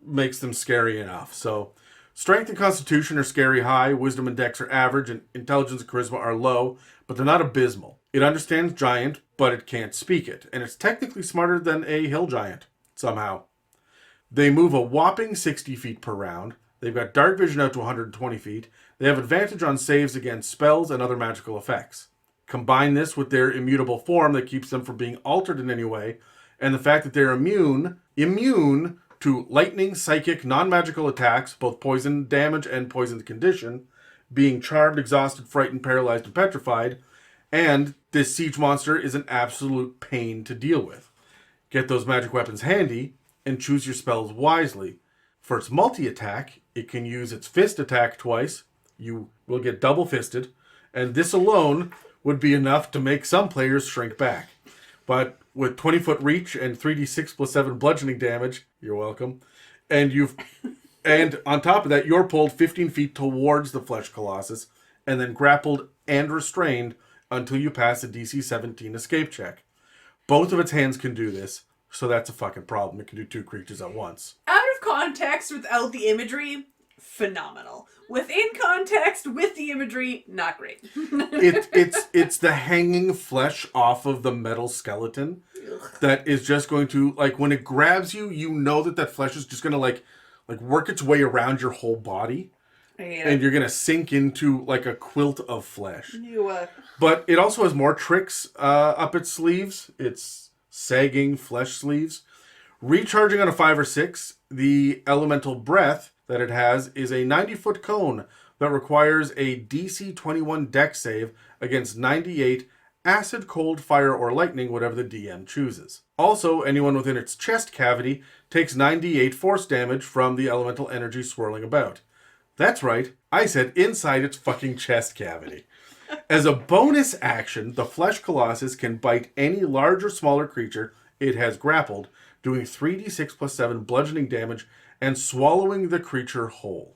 makes them scary enough. So, strength and constitution are scary high, wisdom and dex are average, and intelligence and charisma are low, but they're not abysmal. It understands giant, but it can't speak it, and it's technically smarter than a hill giant, somehow. They move a whopping 60 feet per round. They've got dark vision out to 120 feet. They have advantage on saves against spells and other magical effects. Combine this with their immutable form that keeps them from being altered in any way, and the fact that they're immune to lightning, psychic, non-magical attacks, both poison damage and poisoned condition, being charmed, exhausted, frightened, paralyzed, and petrified, and this siege monster is an absolute pain to deal with. Get those magic weapons handy, and choose your spells wisely. For its multi-attack, it can use its fist attack twice. You will get double-fisted, and this alone would be enough to make some players shrink back. But with 20-foot reach and 3d6 plus 7 bludgeoning damage, you're welcome, and on top of that, you're pulled 15 feet towards the Flesh Colossus, and then grappled and restrained until you pass a DC 17 escape check. Both of its hands can do this, so that's a fucking problem. It can do two creatures at once. Out of context without the imagery, phenomenal. Within context with the imagery, not great. It's the hanging flesh off of the metal skeleton that is just going to, like, when it grabs you, you know that flesh is just going to like work its way around your whole body And you're going to sink into like a quilt of flesh. You, But it also has more tricks up its sleeves. It's sagging flesh sleeves. Recharging on a 5 or 6, the elemental breath that it has is a 90-foot cone that requires a DC 21 dex save against 98 acid, cold, fire, or lightning, whatever the DM chooses. Also, anyone within its chest cavity takes 98 force damage from the elemental energy swirling about. That's right, I said inside its fucking chest cavity. As a bonus action, the Flesh Colossus can bite any large or smaller creature it has grappled, doing 3d6 plus 7 bludgeoning damage and swallowing the creature whole.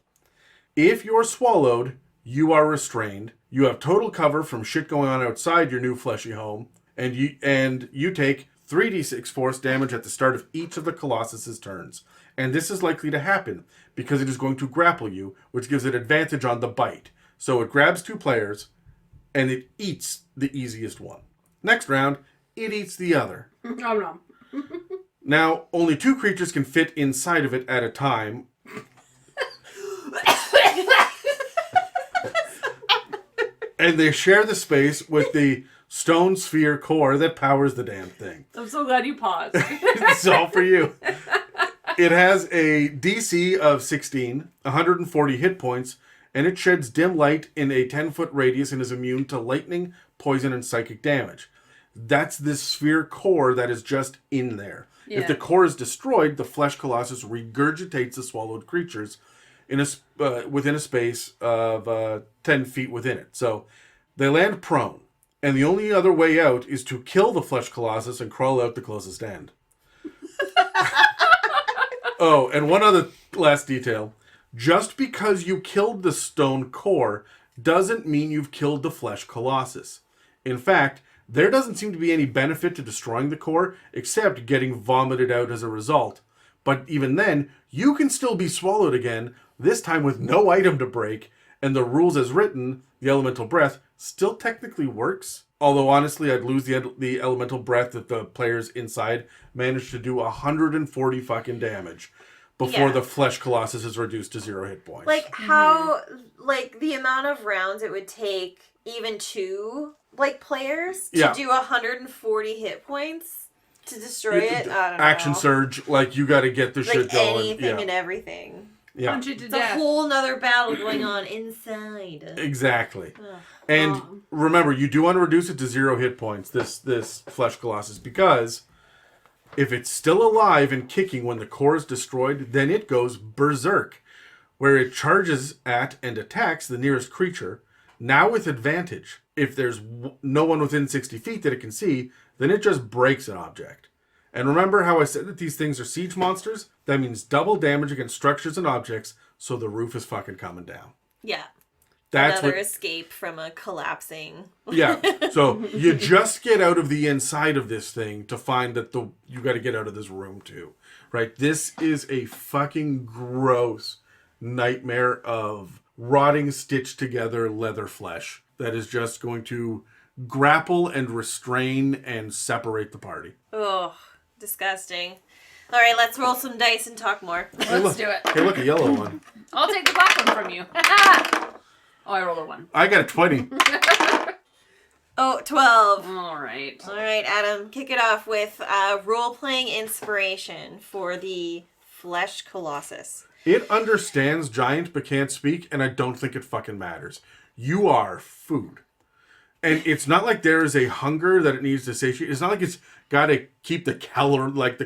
If you're swallowed, you are restrained. You have total cover from shit going on outside your new fleshy home, and you take 3d6 force damage at the start of each of the Colossus's turns. And this is likely to happen because it is going to grapple you, which gives it advantage on the bite. So it grabs 2 players, and it eats the easiest one. Next round, it eats the other. Nom nom. Now, only 2 creatures can fit inside of it at a time. And they share the space with the stone sphere core that powers the damn thing. I'm so glad you paused. It's all for you. It has a DC of 16, 140 hit points, and it sheds dim light in a 10-foot radius and is immune to lightning, poison, and psychic damage. That's this sphere core that is just in there. Yeah. If the core is destroyed, the Flesh Colossus regurgitates the swallowed creatures in within a space of 10 feet within it. So they land prone, and the only other way out is to kill the Flesh Colossus and crawl out the closest end. Oh, and one other last detail. Just because you killed the stone core doesn't mean you've killed the Flesh Colossus. In fact, there doesn't seem to be any benefit to destroying the core except getting vomited out as a result. But even then, you can still be swallowed again, this time with no item to break, and the rules as written, the elemental breath, still technically works. Although honestly, I'd lose the elemental breath if the players inside managed to do 140 fucking damage before the Flesh Colossus is reduced to 0 hit points. like, how, like, the amount of rounds it would take even 2, like, players to do 140 hit points to destroy it? I don't know. Action surge, like, you got to get the shit going. Anything and everything. Yeah. Punch it to It's a death. whole nother battle going on inside. Exactly. And remember, you do want to reduce it to 0 hit points, this Flesh Colossus, because if it's still alive and kicking when the core is destroyed, then it goes berserk, where it charges at and attacks the nearest creature, now with advantage. If there's no one within 60 feet that it can see, then it just breaks an object. And remember how I said that these things are siege monsters? That means double damage against structures and objects, so the roof is fucking coming down. Yeah. That's Another what, escape from a collapsing. yeah. So you just get out of the inside of this thing to find that you got to get out of this room too, right? This is a fucking gross nightmare of rotting, stitched together leather flesh that is just going to grapple and restrain and separate the party. Ugh, disgusting. All right, let's roll some dice and talk more. Let's do it. Hey, look, a yellow one. I'll take the black one from you. Oh, I rolled a 1. I got a 20. Oh, 12. All right. All right, Adam, kick it off with role-playing inspiration for the Flesh Colossus. It understands giant but can't speak, and I don't think it fucking matters. You are food. And it's not like there is a hunger that it needs to satiate. It's not like it's got to keep the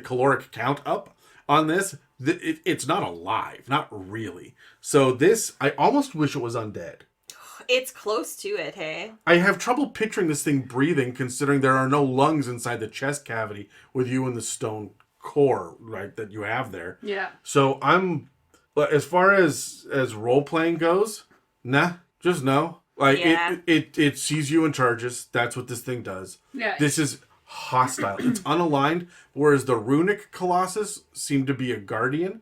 caloric count up on this. It's not alive. Not really. So this, I almost wish it was undead. It's close to it, hey? I have trouble picturing this thing breathing, considering there are no lungs inside the chest cavity with you in the stone core, right, that you have there. Yeah. So I'm, as far as role-playing goes, nah, just no. Like, Yeah. it sees you and charges. That's what this thing does. Yeah. This is hostile. It's unaligned, whereas the Runic Colossus seemed to be a guardian.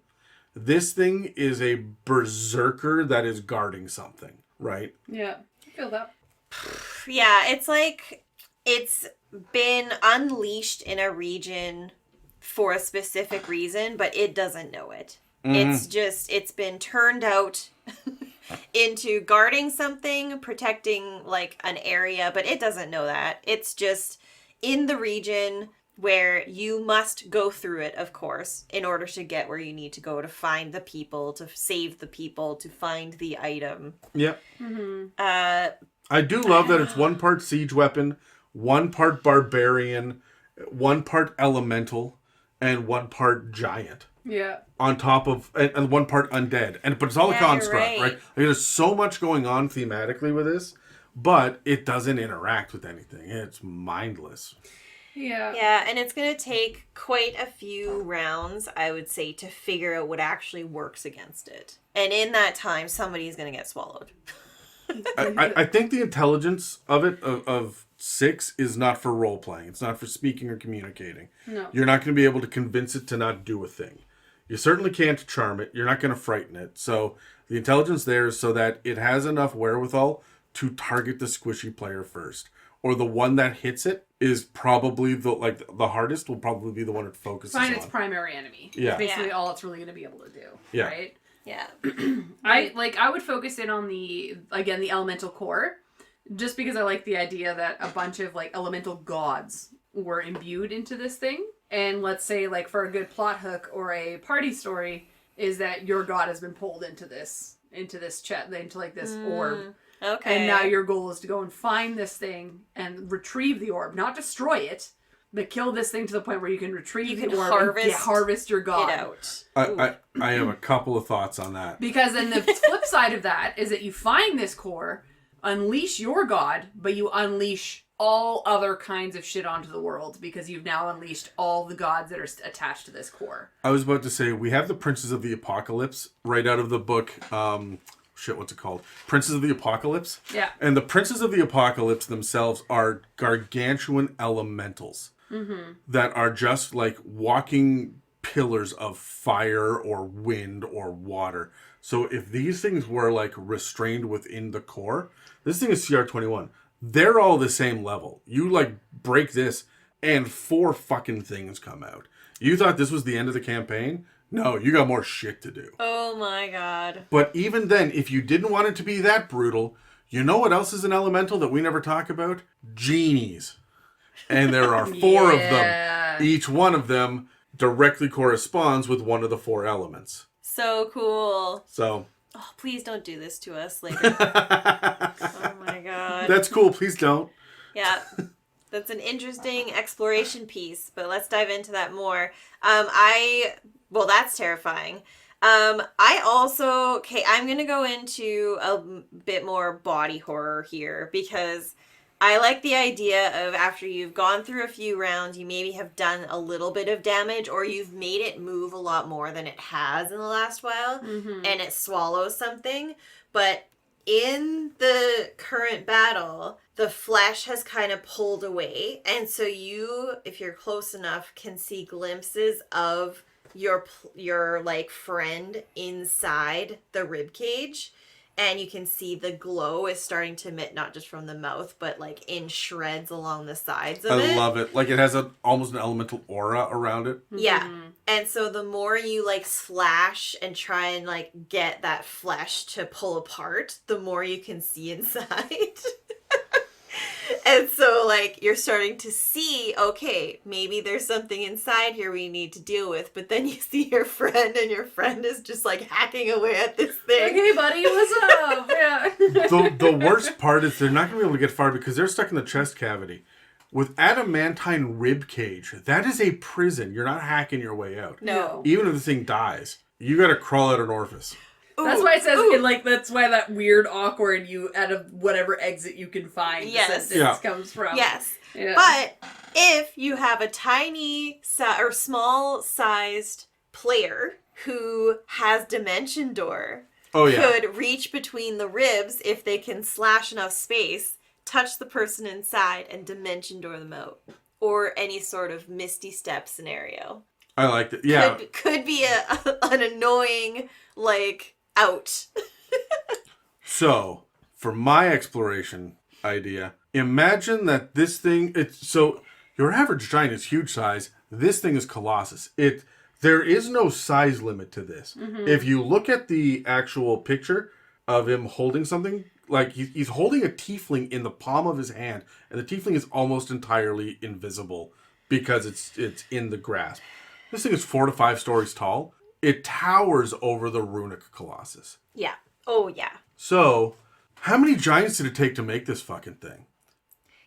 This thing is a berserker that is guarding something, right? Yeah. I feel that. Yeah, it's like it's been unleashed in a region for a specific reason, but it doesn't know it. It's just, it's been turned out into guarding something, protecting like an area, but it doesn't know that. It's just in the region where you must go through it, of course, in order to get where you need to go, to find the people, to save the people, to find the item. Yep. I do love that it's 1 part siege weapon, 1 part barbarian, 1 part elemental, and 1 part giant. Yeah. On top of, and 1 part undead. But it's all a construct, right? Like, there's so much going on thematically with this, but it doesn't interact with anything. It's mindless. Yeah. Yeah, and it's going to take quite a few rounds, I would say, to figure out what actually works against it. And in that time, somebody's going to get swallowed. I think the intelligence of it, of 6, is not for role-playing. It's not for speaking or communicating. No. You're not going to be able to convince it to not do a thing. You certainly can't charm it. You're not going to frighten it. So the intelligence there is so that it has enough wherewithal to target the squishy player first. Or the one that hits it is probably the hardest, will probably be the one it focuses on. Find its primary enemy. Yeah. It's basically all it's really going to be able to do. Yeah. Right? Yeah. I would focus in on the elemental core, just because I like the idea that a bunch of like elemental gods were imbued into this thing. And let's say like for a good plot hook or a party story is that your god has been pulled into this chest, into like this orb. Okay. And now your goal is to go and find this thing and retrieve the orb, not destroy it, but kill this thing to the point where you can retrieve the orb and harvest your god. It out. I have a couple of thoughts on that. Because then the flip side of that is that you find this core, unleash your god, but you unleash all other kinds of shit onto the world because you've now unleashed all the gods that are attached to this core. I was about to say, we have the Princes of the Apocalypse right out of the book, what's it called? Princes of the Apocalypse? Yeah. And the Princes of the Apocalypse themselves are gargantuan elementals that are just like walking pillars of fire or wind or water. So if these things were like restrained within the core, this thing is CR21. They're all the same level. You like break this and 4 fucking things come out. You thought this was the end of the campaign? No, you got more shit to do. Oh my god. But even then, if you didn't want it to be that brutal, you know what else is an elemental that we never talk about? Genies. And there are 4 of them. Each one of them directly corresponds with one of the 4 elements. So cool. So. Oh, please don't do this to us later. Oh my god. That's cool. Please don't. Yeah. That's an interesting exploration piece, but let's dive into that more. Well, that's terrifying. I also, I'm going to go into a bit more body horror here because I like the idea of after you've gone through a few rounds, you maybe have done a little bit of damage or you've made it move a lot more than it has in the last while and it swallows something. But in the current battle, the flesh has kind of pulled away. And so you, if you're close enough, can see glimpses of your like friend inside the rib cage, and you can see the glow is starting to emit not just from the mouth but like in shreds along the sides of it. I love it. Like it has almost an elemental aura around it. Yeah. And so the more you like slash and try and like get that flesh to pull apart, the more you can see inside. And so, like, you're starting to see, okay, maybe there's something inside here we need to deal with. But then you see your friend, and your friend is just, like, hacking away at this thing. Like, hey, buddy, what's up? Yeah. The worst part is they're not going to be able to get far because they're stuck in the chest cavity. With adamantine rib cage, that is a prison. You're not hacking your way out. No. Even if the thing dies, you got to crawl out an orifice. That's why it says, that's why that weird, awkward, you out of whatever exit you can find sentence comes from. Yes. Yeah. But if you have a tiny or small-sized player who has Dimension Door, could reach between the ribs if they can slash enough space, touch the person inside, and Dimension Door them out. Or any sort of Misty Step scenario. I liked it. Yeah. Could be an annoying, like, out. So, for my exploration idea, imagine that this thing, so your average giant is huge size. This thing is Colossus. There is no size limit to this. If you look at the actual picture, of him holding something. Like, he's holding a tiefling in the palm of his hand, and the tiefling is almost entirely invisible because it's in the grasp. This thing is 4 to 5 stories tall. It towers over the Runic Colossus. Yeah. Oh, yeah. So, how many giants did it take to make this fucking thing?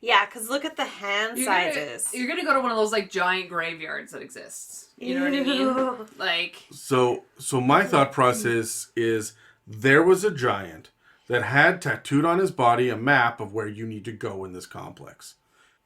Yeah, because look at the hand sizes. You're gonna go to one of those, like, giant graveyards that exists. You know what I mean? Like... So my thought process is there was a giant that had tattooed on his body a map of where you need to go in this complex.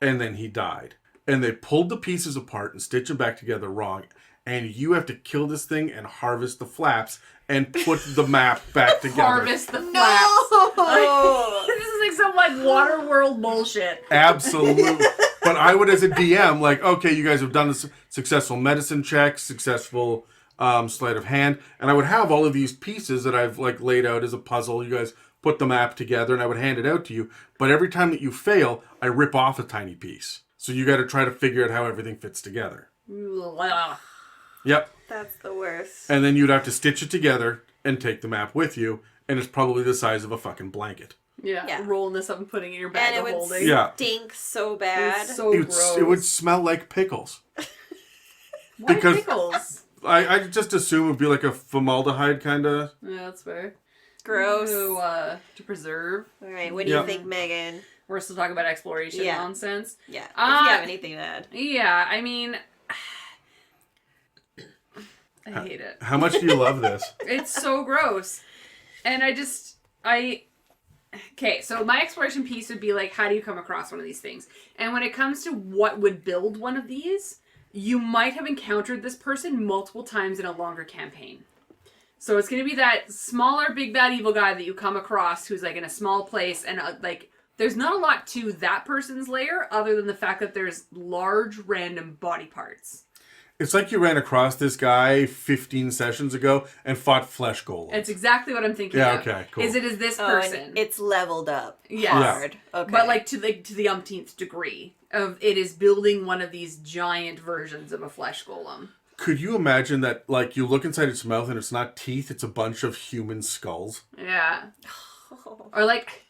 And then he died. And they pulled the pieces apart and stitched them back together wrong. And you have to kill this thing and harvest the flaps and put the map back together. Harvest the flaps. No! This is like some like Waterworld bullshit. Absolutely. But I would, as a DM, like, okay, you guys have done this successful medicine check, successful sleight of hand, and I would have all of these pieces that I've like laid out as a puzzle. You guys put the map together, and I would hand it out to you. But every time that you fail, I rip off a tiny piece. So you got to try to figure out how everything fits together. Yep. That's the worst. And then you'd have to stitch it together and take the map with you, and it's probably the size of a fucking blanket. Yeah. Rolling this up and putting it in your bag and of it would holding. stink so bad. It's so gross. It would smell like pickles. Why because- pickles? I just assume it would be like a formaldehyde kind of... Yeah, that's fair. Gross. To preserve. All right, what do you think, Megan? We're still talking about exploration nonsense. Yeah, if you have anything to add. Yeah, I mean... I hate it. How much do you love this? It's so gross. And okay, so my exploration piece would be like, how do you come across one of these things? And when it comes to what would build one of these, you might have encountered this person multiple times in a longer campaign. So it's going to be that smaller, big, bad, evil guy that you come across who's like in a small place, and like there's not a lot to that person's lair other than the fact that there's large random body parts. It's like you ran across this guy 15 sessions ago and fought flesh golems. It's exactly what I'm thinking of. Okay, cool. Is this person. And it's leveled up hard. Okay. But like to the umpteenth degree of it is building one of these giant versions of a flesh golem. Could you imagine that, like, you look inside its mouth and it's not teeth, it's a bunch of human skulls? Yeah. Or like...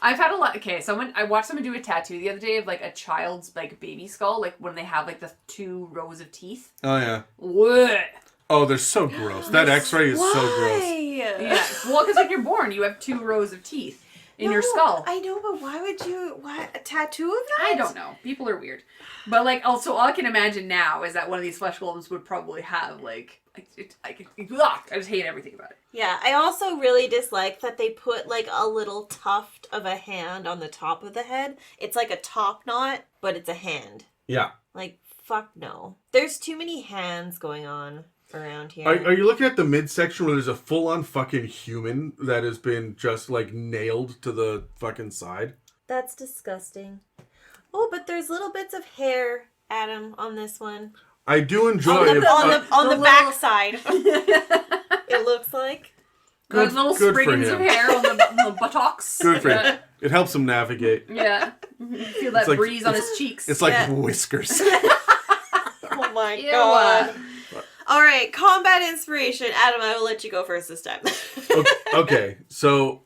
I've had a lot... Okay, I watched someone do a tattoo the other day of, like, a child's, like, baby skull, like, when they have, like, the 2 rows of teeth. Oh, yeah. What? Oh, they're so gross. That x-ray is so gross. Yeah. Well, because when you're born, you have 2 rows of teeth in your skull. I know, but why would you... What? A tattoo of that? I don't know. People are weird. But, like, also, all I can imagine now is that one of these flesh golems would probably have, like... I just hate everything about it. Yeah, I also really dislike that they put like a little tuft of a hand on the top of the head. It's like a top knot, but it's a hand. Yeah. Like, fuck no. There's too many hands going on around here. Are you looking at the midsection where there's a full-on fucking human that has been just, like, nailed to the fucking side? That's disgusting. Oh, but there's little bits of hair, Adam, on this one. I do enjoy on the little... backside. It looks like Those little good spriggans of hair on the buttocks. Good for him. It helps him navigate. Yeah. Feel that like, breeze on his cheeks. It's like whiskers. Oh my god. All right, combat inspiration. Adam, I will let you go first this time. Okay, so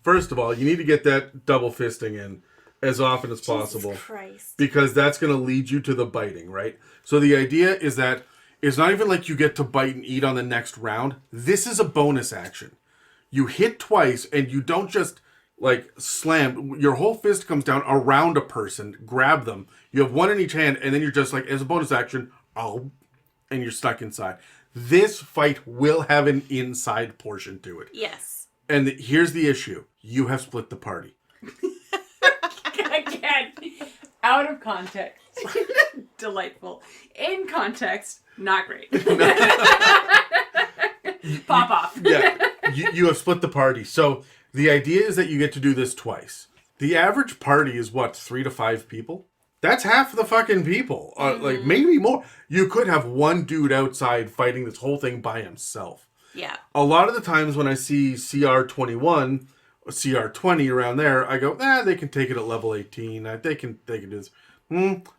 first of all, you need to get that double fisting in as often as possible. Jesus Christ. Because that's going to lead you to the biting, right? So the idea is that it's not even like you get to bite and eat on the next round. This is a bonus action. You hit twice and you don't just like slam. Your whole fist comes down around a person, grab them. You have one in each hand and then you're just like, as a bonus action, and you're stuck inside. This fight will have an inside portion to it. Yes. And here's the issue. You have split the party. Again, out of context, delightful. In context, not great. Pop off. Yeah, you have split the party. So the idea is that you get to do this twice. The average party is what, 3 to 5 people? That's half the fucking people. Like maybe more. You could have one dude outside fighting this whole thing by himself. Yeah. A lot of the times when I see CR21, CR20 around there, I go, they can take it at level 18. They can do this.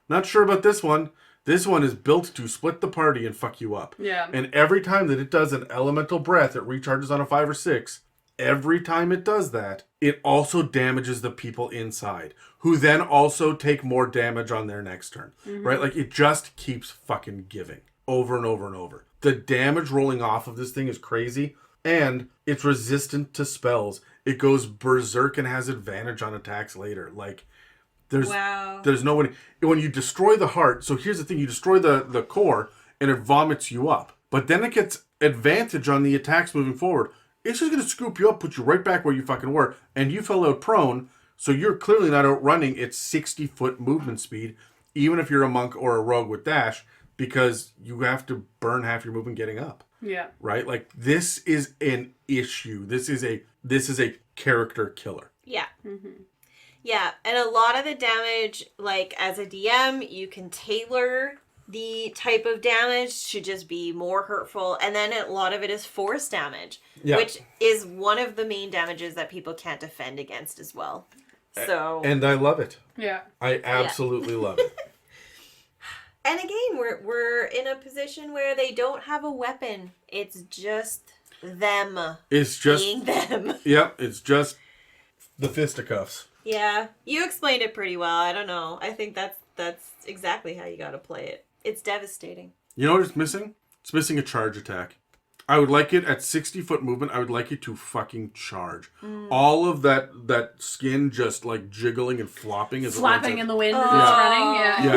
Not sure about this one. This one is built to split the party and fuck you up. Yeah. And every time that it does an elemental breath, it recharges on a 5 or 6. every time it does that, it also damages the people inside, who then also take more damage on their next turn. Right? Like, it just keeps fucking giving over and over and over. The damage rolling off of this thing is crazy, and it's resistant to spells. It goes berserk and has advantage on attacks later. Like, there's no way. When you destroy the heart, so here's the thing, you destroy the core, and it vomits you up. But then it gets advantage on the attacks moving forward. It's just going to scoop you up, put you right back where you fucking were, and you fell out prone, so you're clearly not outrunning its 60-foot movement speed, even if you're a monk or a rogue with dash, because you have to burn half your movement getting up. Yeah. Right? Like, this is an issue. This is a character killer. Yeah. Mm-hmm. Yeah, and a lot of the damage, like, as a DM, you can tailor the type of damage to just be more hurtful, and then a lot of it is force damage, which is one of the main damages that people can't defend against as well. So, and I love it. Yeah. I absolutely love it. And again, we're in a position where they don't have a weapon. It's just them. It's just being them. Yep, it's just the fisticuffs. Yeah, you explained it pretty well. I don't know. I think that's exactly how you got to play it. It's devastating. You know what it's missing? It's missing a charge attack. I would like it at 60-foot movement. I would like it to fucking charge. All of that skin just like jiggling and flopping as flapping in the wind as it's Yeah,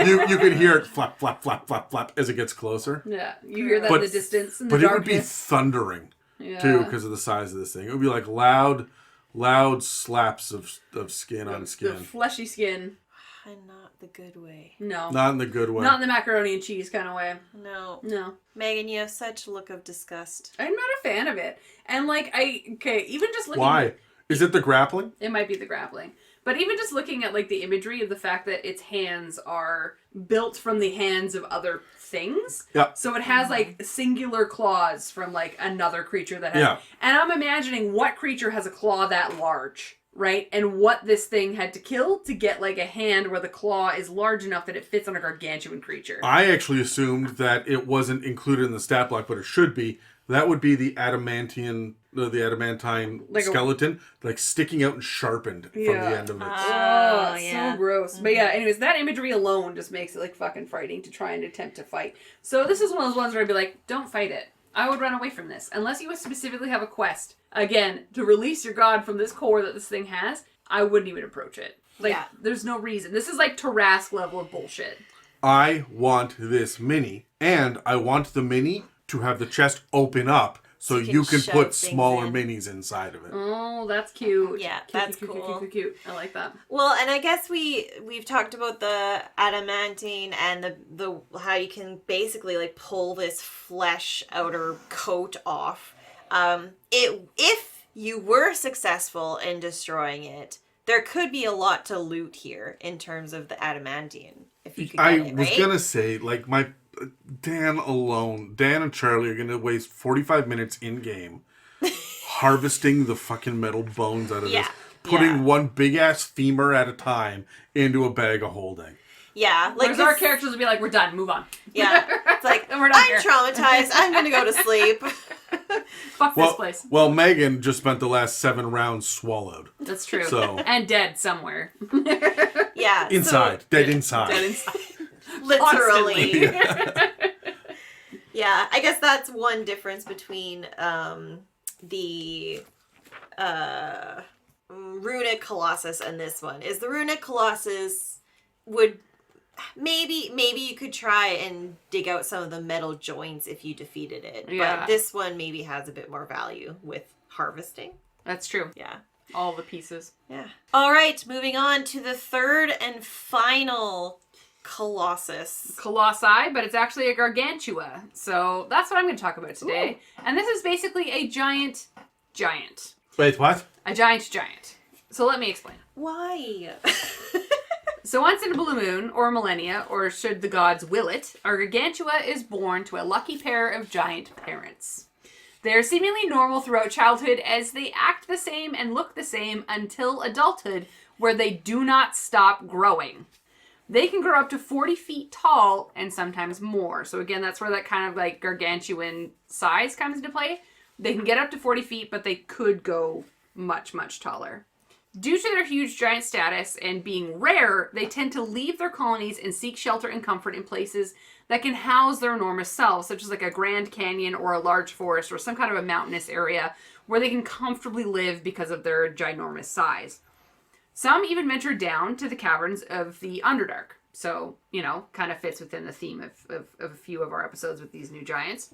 running. you can hear it flap, flap, flap, flap, flap as it gets closer. Yeah, you hear that in the distance. In the but darkness. It would be thundering too because of the size of this thing. It would be like loud slaps of skin on skin. The fleshy skin. And not the good way. No. Not in the good way. Not in the macaroni and cheese kind of way. No. Megan, you have such a look of disgust. I'm not a fan of it. And even just looking Why? Is it the grappling? It might be the grappling. But even just looking at like the imagery of the fact that its hands are built from the hands of other things. Yeah. So it has like singular claws from like another creature that has. Yeah. And I'm imagining what creature has a claw that large, right? And what this thing had to kill to get like a hand where the claw is large enough that it fits on a gargantuan creature. I actually assumed that it wasn't included in the stat block, but it should be. That would be the adamantine like skeleton, like sticking out and sharpened from the end of it. Oh, so gross. But yeah, anyways, that imagery alone just makes it like fucking frightening to try and attempt to fight. So this is one of those ones where I'd be like, don't fight it. I would run away from this. Unless you specifically have a quest, again, to release your god from this core that this thing has, I wouldn't even approach it. Like, there's no reason. This is like Tarrasque level of bullshit. I want this mini, and I want the mini to have the chest open up so you can put smaller minis inside of it. Oh, that's cute. Yeah, that's cool. Cute. I like that. Well, and I guess we've talked about the adamantine and the how you can basically like pull this flesh outer coat off. If you were successful in destroying it, there could be a lot to loot here in terms of the adamantine. If you could get it, right? I was gonna say, like, Dan and Charlie are gonna waste 45 minutes in game harvesting the fucking metal bones out of this, putting one big ass femur at a time into a bag of holding. Yeah, like our characters would be like, "We're done, move on." Yeah, it's like I'm traumatized. I'm gonna go to sleep. Fuck this place. Well, Megan just spent the last 7 rounds swallowed. That's true. So and dead somewhere. Yeah, inside, dead inside. Dead inside. Literally. Yeah, I guess that's one difference between the Runic Colossus and this one. Is the Runic Colossus would maybe you could try and dig out some of the metal joints if you defeated it. Yeah. But this one maybe has a bit more value with harvesting. That's true. Yeah. All the pieces. Yeah. All right, moving on to the third and final Colossus. Colossi, but it's actually a Gargantua. So that's what I'm going to talk about today. Ooh. And this is basically a giant. Wait, what? A giant. So let me explain. Why? So once in a blue moon, or millennia, or should the gods will it, our Gargantua is born to a lucky pair of giant parents. They are seemingly normal throughout childhood as they act the same and look the same until adulthood, where they do not stop growing. They can grow up to 40 feet tall and sometimes more. So again, that's where that kind of like gargantuan size comes into play. They can get up to 40 feet, but they could go much, much taller. Due to their huge giant status and being rare, they tend to leave their colonies and seek shelter and comfort in places that can house their enormous selves, such as like a Grand Canyon or a large forest or some kind of a mountainous area where they can comfortably live because of their ginormous size. Some even venture down to the caverns of the Underdark. So, kind of fits within the theme of a few of our episodes with these new giants.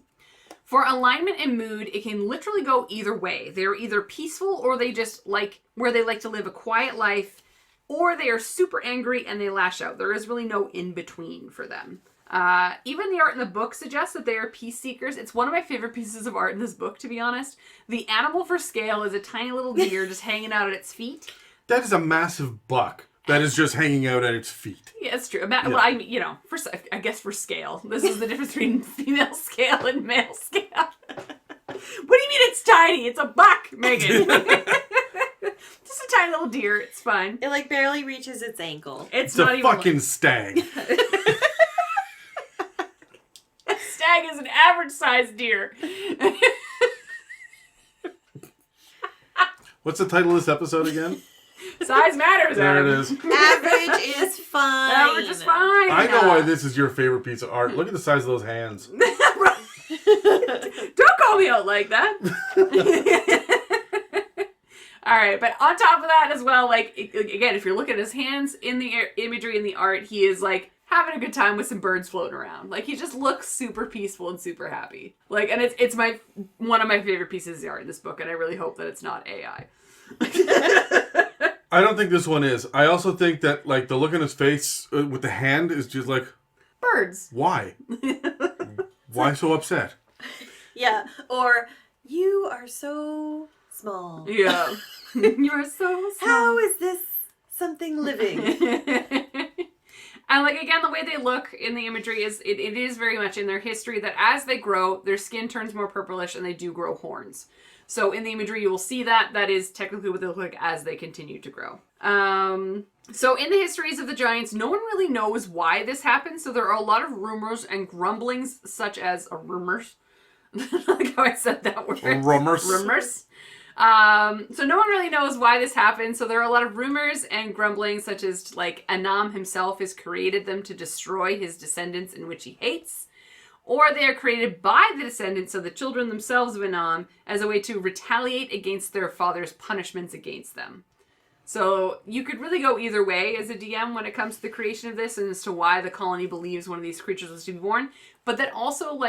For alignment and mood, it can literally go either way. They're either peaceful or they just like to live a quiet life, or they are super angry and they lash out. There is really no in-between for them. Even the art in the book suggests that they are peace seekers. It's one of my favorite pieces of art in this book, to be honest. The animal for scale is a tiny little deer just hanging out at its feet. That is a massive buck that is just hanging out at its feet. Yeah, it's true. Well, I mean, I guess for scale. This is the difference between female scale and male scale. What do you mean it's tiny? It's a buck, Megan. Just a tiny little deer. It's fine. It barely reaches its ankle. It's not a even fucking stag. A stag is an average sized deer. What's the title of this episode again? Size matters, There Adam. it is. Average is fine. Average is fine. I know why this is your favorite piece of art. Look at the size of those hands. Don't call me out like that. All right, but on top of that as well, again, if you're looking at his hands in the imagery in the art, he is having a good time with some birds floating around. He just looks super peaceful and super happy. And it's one of my favorite pieces of art in this book, and I really hope that it's not AI. I don't think this one is. I also think that the look on his face with the hand is just birds. Why? Why so upset? Yeah, or you are so small. Yeah. You are so small. How is this something living? And again, the way they look in the imagery is it is very much in their history that as they grow, their skin turns more purplish and they do grow horns. So in the imagery, you will see that is technically what they look like as they continue to grow. So in the histories of the giants, no one really knows why this happened. So there are a lot of rumors and grumblings, such as rumors. I like how I said that word. Rumors. Rumors. So no one really knows why this happened. So there are a lot of rumors and grumblings, such as Anam himself has created them to destroy his descendants in which he hates. Or they are created by the descendants of the children themselves of Anam as a way to retaliate against their father's punishments against them. So you could really go either way as a DM when it comes to the creation of this and as to why the colony believes one of these creatures was to be born. But that also,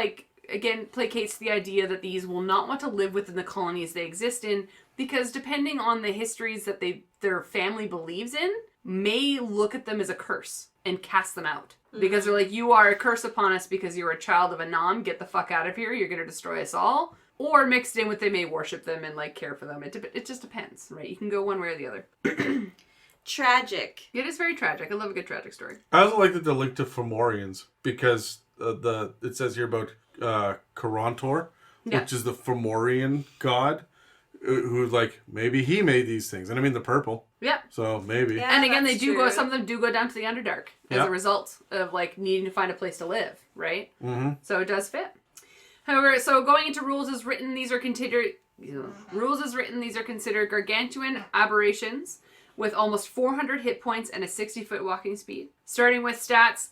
again, placates the idea that these will not want to live within the colonies they exist in, because depending on the histories that their family believes in, may look at them as a curse and cast them out. Because they're you are a curse upon us because you're a child of Anam, get the fuck out of here, you're going to destroy us all. Or mixed in with they may worship them and care for them. It just depends, right? You can go one way or the other. Tragic. It is very tragic. I love a good tragic story. I also like that they're linked to Fomorians because it says here about Gargantua, which is the Fomorian god, who's maybe he made these things. And I mean the purple. Yeah. So maybe. Yeah, and again, some of them do go down to the Underdark as a result of needing to find a place to live, right? Mm-hmm. So it does fit. However, so going into rules as written, these are considered gargantuan aberrations with almost 400 hit points and a 60-foot walking speed. Starting with stats,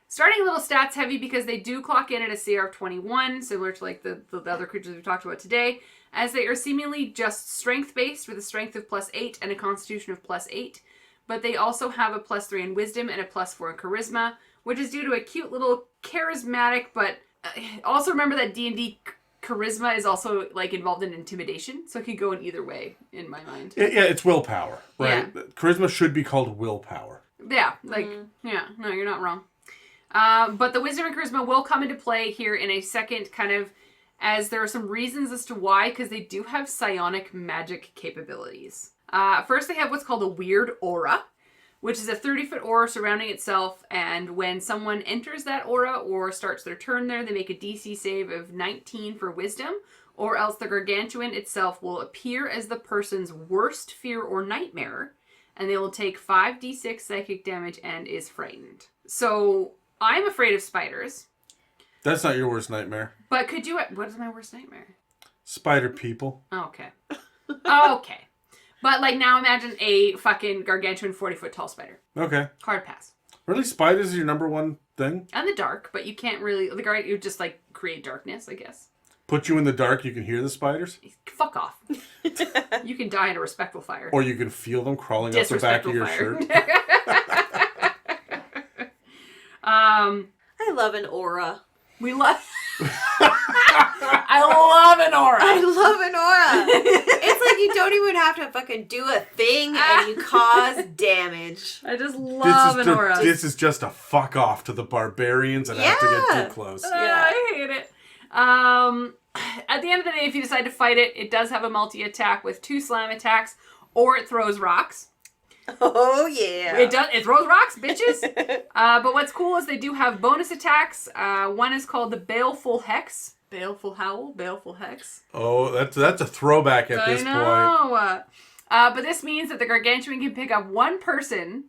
starting a little stats heavy because they do clock in at a CR of 21, similar to the other creatures we've talked about today, as they are seemingly just strength-based with a strength of +8 and a constitution of +8. But they also have a +3 in wisdom and a +4 in charisma, which is due to a cute little charismatic, but also remember that D&D charisma is also involved in intimidation, so it could go in either way in my mind. Yeah, it's willpower, right? Yeah. Charisma should be called willpower. Yeah, yeah, no, you're not wrong. But the wisdom and charisma will come into play here in a second, as there are some reasons as to why, because they do have psionic magic capabilities. First, they have what's called a weird aura, which is a 30-foot aura surrounding itself, and when someone enters that aura or starts their turn there, they make a DC save of 19 for wisdom, or else the gargantuan itself will appear as the person's worst fear or nightmare, and they will take 5d6 psychic damage and is frightened. So, I'm afraid of spiders. That's not your worst nightmare. But could you... What is my worst nightmare? Spider people. Okay. Okay. But, like, now imagine a fucking gargantuan 40-foot tall spider. Okay. Hard pass. Really? Spiders is your number one thing? And the dark, but you can't really... You just, like, create darkness, I guess. Put you in the dark, you can hear the spiders? Fuck off. You can die in a respectful fire. Or you can feel them crawling up the back of your shirt. I love an aura. We love... I love an aura. I love an aura. It's like you don't even have to fucking do a thing and you cause damage. I just love an aura. This is just a fuck off to the barbarians and I have to get too close. I hate it. At the end of the day, if you decide to fight it, it does have a multi-attack with 2 slam attacks, or it throws rocks. Oh, yeah. It throws rocks, bitches. But what's cool is they do have bonus attacks. One is called the Baleful Hex. Baleful Howl? Baleful Hex? Oh, that's a throwback at this point. I know. But this means that the Gargantuan can pick up one person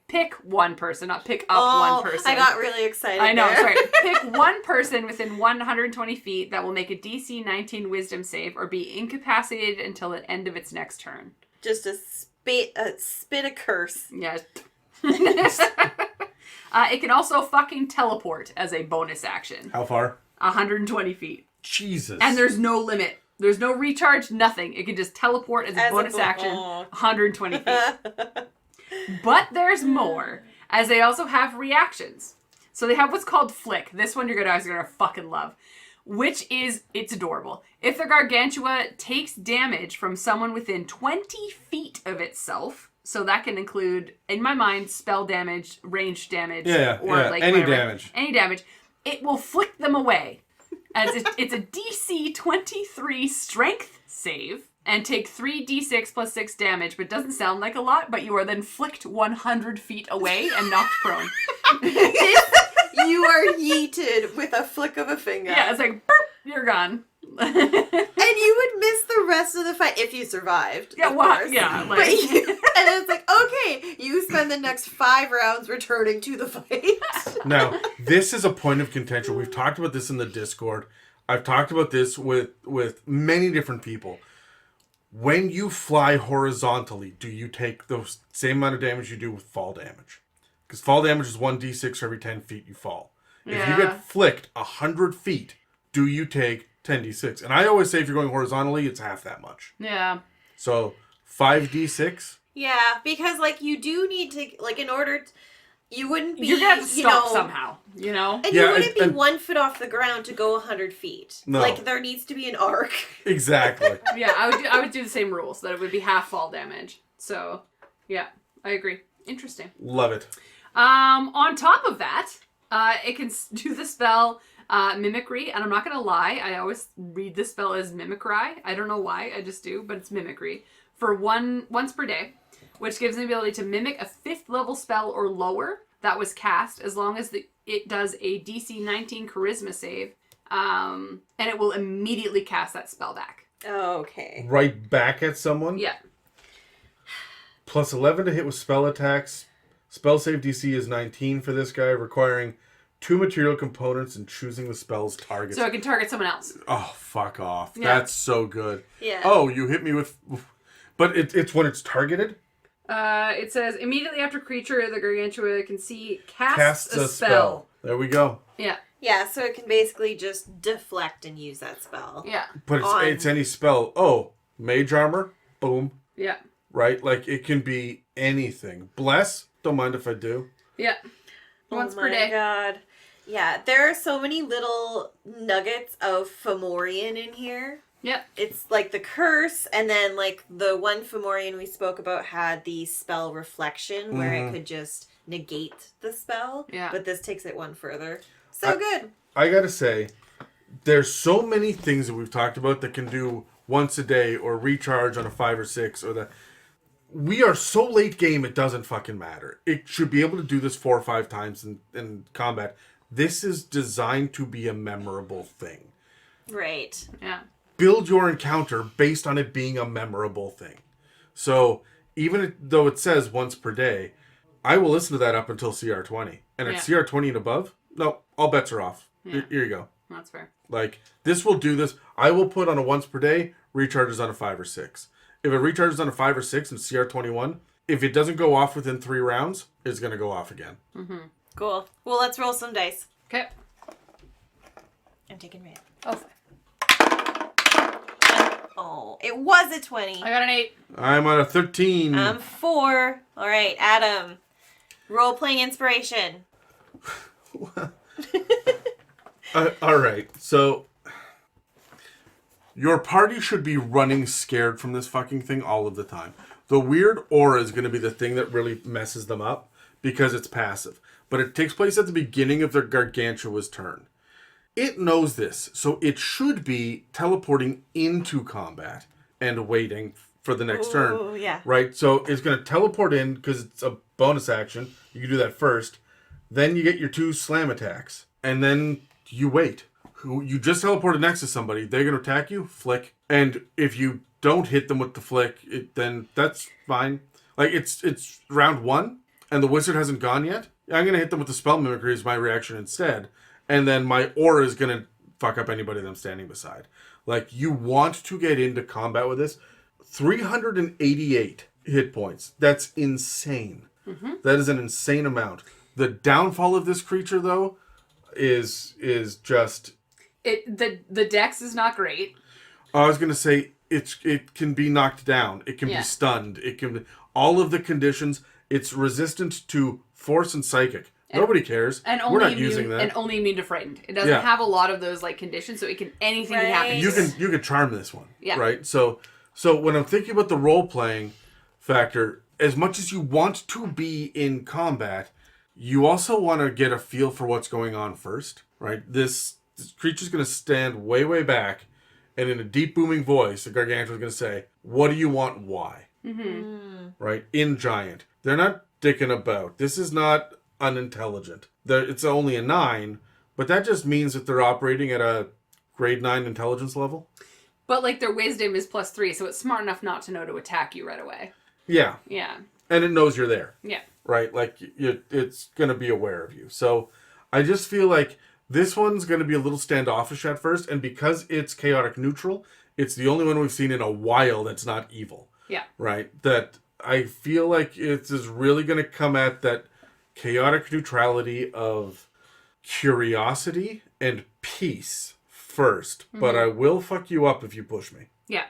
pick one person, not pick up one person. I got really excited. I know, there. sorry. Pick one person within 120 feet that will make a DC 19 Wisdom save or be incapacitated until the end of its next turn. Just spit a curse. Yeah. It can also fucking teleport as a bonus action. How far? 120 feet. Jesus. And there's no limit. There's no recharge, nothing. It can just teleport as a bonus action, 120 feet. But there's more, as they also have reactions. So they have what's called Flick. This one you're guys are going to fucking love. Which is, it's adorable. If the Gargantua takes damage from someone within 20 feet of itself, so that can include, in my mind, spell damage, ranged damage, or like any whatever, damage. Any damage, it will flick them away. As it's a DC 23 strength save, and take 3d6 plus 6 damage, but doesn't sound like a lot, but you are then flicked 100 feet away and knocked prone. You are yeeted with a flick of a finger. Yeah, it's like, burp, you're gone. And you would miss the rest of the fight if you survived. Yeah, of well, course. yeah. Like... But and it's like, okay, you spend the next 5 rounds returning to the fight. Now, this is a point of contention. We've talked about this in the Discord. I've talked about this with many different people. When you fly horizontally, do you take the same amount of damage you do with fall damage? Because fall damage is 1d6 for every 10 feet you fall. Yeah. If you get flicked 100 feet, do you take 10d6? And I always say if you're going horizontally, it's half that much. Yeah. So 5d6? Yeah, because like you do need to, like, in order to, you wouldn't be, You're going to have to stop somehow, you know? And you wouldn't be 1 foot off the ground to go 100 feet. No. Like, there needs to be an arc. Exactly. Yeah, I would do the same rules, that it would be half fall damage. So, yeah, I agree. Interesting. Love it. On top of that, it can do the spell Mimicry, and I'm not going to lie, I always read this spell as Mimicry. I don't know why, I just do, but it's Mimicry. For once per day, which gives the ability to mimic a 5th level spell or lower that was cast, as long as it does a DC 19 Charisma save, and it will immediately cast that spell back. Oh, okay. Right back at someone? Yeah. Plus 11 to hit with spell attacks. Spell save DC is 19 for this guy, requiring 2 material components and choosing the spell's target. So it can target someone else. Oh, fuck off. Yeah. That's so good. Yeah. Oh, you hit me with... But it's when it's targeted? It says, immediately after creature the Gargantua can see casts Casts a spell. There we go. Yeah. Yeah, so it can basically just deflect and use that spell. Yeah. But it's any spell. Oh, mage armor? Boom. Yeah. Right? Like, it can be anything. Bless? Don't mind if I do. Yeah. Once per day. Oh my god. Yeah, there are so many little nuggets of Fomorian in here. Yep. It's like the curse, and then like the one Fomorian we spoke about had the spell reflection, where it could just negate the spell. Yeah. But this takes it one further. So good. I gotta say, there's so many things that we've talked about that can do once a day or recharge on a 5 or 6 or that. We are so late game, it doesn't fucking matter. It should be able to do this 4 or 5 times in combat. This is designed to be a memorable thing. Right. Yeah. Build your encounter based on it being a memorable thing. So even though it says once per day, I will listen to that up until CR20. And at CR20 and above, no, all bets are off. Yeah. Here you go. That's fair. Like, this will do this. I will put on a once per day, recharges on a 5 or 6. If it recharges on a 5 or 6 in CR21, if it doesn't go off within 3 rounds, it's going to go off again. Mm-hmm. Cool. Well, let's roll some dice. Okay. I'm taking red. Oh, Oh, it was a 20. I got an 8. I'm on a 13. I'm 4. All right, Adam. Role-playing inspiration. All right, so your party should be running scared from this fucking thing all of the time. The weird aura is going to be the thing that really messes them up because it's passive. But it takes place at the beginning of their Gargantua's turn. It knows this, so it should be teleporting into combat and waiting for the next turn. Oh, yeah. Right? So it's going to teleport in because it's a bonus action. You can do that first. Then you get your 2 slam attacks. And then you wait. You just teleported next to somebody. They're going to attack you, flick. And if you don't hit them with the flick, then that's fine. Like, it's round 1, and the wizard hasn't gone yet. I'm going to hit them with the spell mimicry as my reaction instead. And then my aura is going to fuck up anybody that I'm standing beside. Like, you want to get into combat with this. 388 hit points. That's insane. Mm-hmm. That is an insane amount. The downfall of this creature, though, is just... The dex is not great. I was going to say, it can be knocked down. It can be stunned. It can... All of the conditions, it's resistant to force and psychic. Nobody cares. And We're not using that. And only immune to frightened. It doesn't have a lot of those like conditions, so it can anything can happen. You can charm this one. Yeah. Right? So when I'm thinking about the role playing factor, as much as you want to be in combat, you also want to get a feel for what's going on first. Right? This creature's gonna stand way, way back, and in a deep booming voice, the Gargantuan is gonna say, "What do you want and why?" Mm-hmm. Right? In giant. They're not dicking about. This is not unintelligent. It's only a 9, but that just means that they're operating at a grade 9 intelligence level. But like their wisdom is +3, so it's smart enough not to know to attack you right away. Yeah. Yeah. And it knows you're there. Yeah. Right? Like, it's going to be aware of you. So I just feel like this one's going to be a little standoffish at first, and because it's chaotic neutral, it's the only one we've seen in a while that's not evil. Yeah. Right? That I feel like it's really going to come at that chaotic neutrality of curiosity and peace first, but I will fuck you up if you push me. Yeah.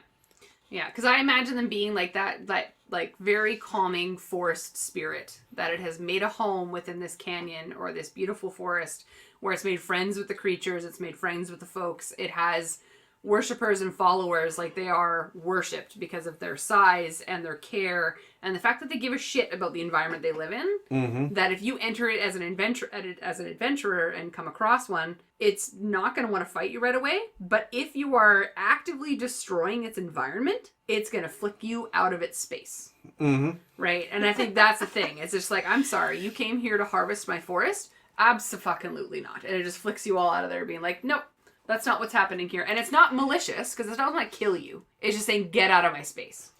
Yeah, because I imagine them being like that like very calming forest spirit, that it has made a home within this canyon or this beautiful forest where it's made friends with the creatures, it's made friends with the folks, it has worshippers and followers, like they are worshipped because of their size and their care and the fact that they give a shit about the environment they live in. Mm-hmm. That if you enter it as an adventurer and come across one, it's not going to want to fight you right away. But if you are actively destroying its environment, it's going to flick you out of its space. Mm-hmm. Right? And I think that's the thing. It's just like, I'm sorry, you came here to harvest my forest? Abso-fucking-lutely not. And it just flicks you all out of there being like, nope. That's not what's happening here. And it's not malicious, because it's not going to kill you. It's just saying, get out of my space.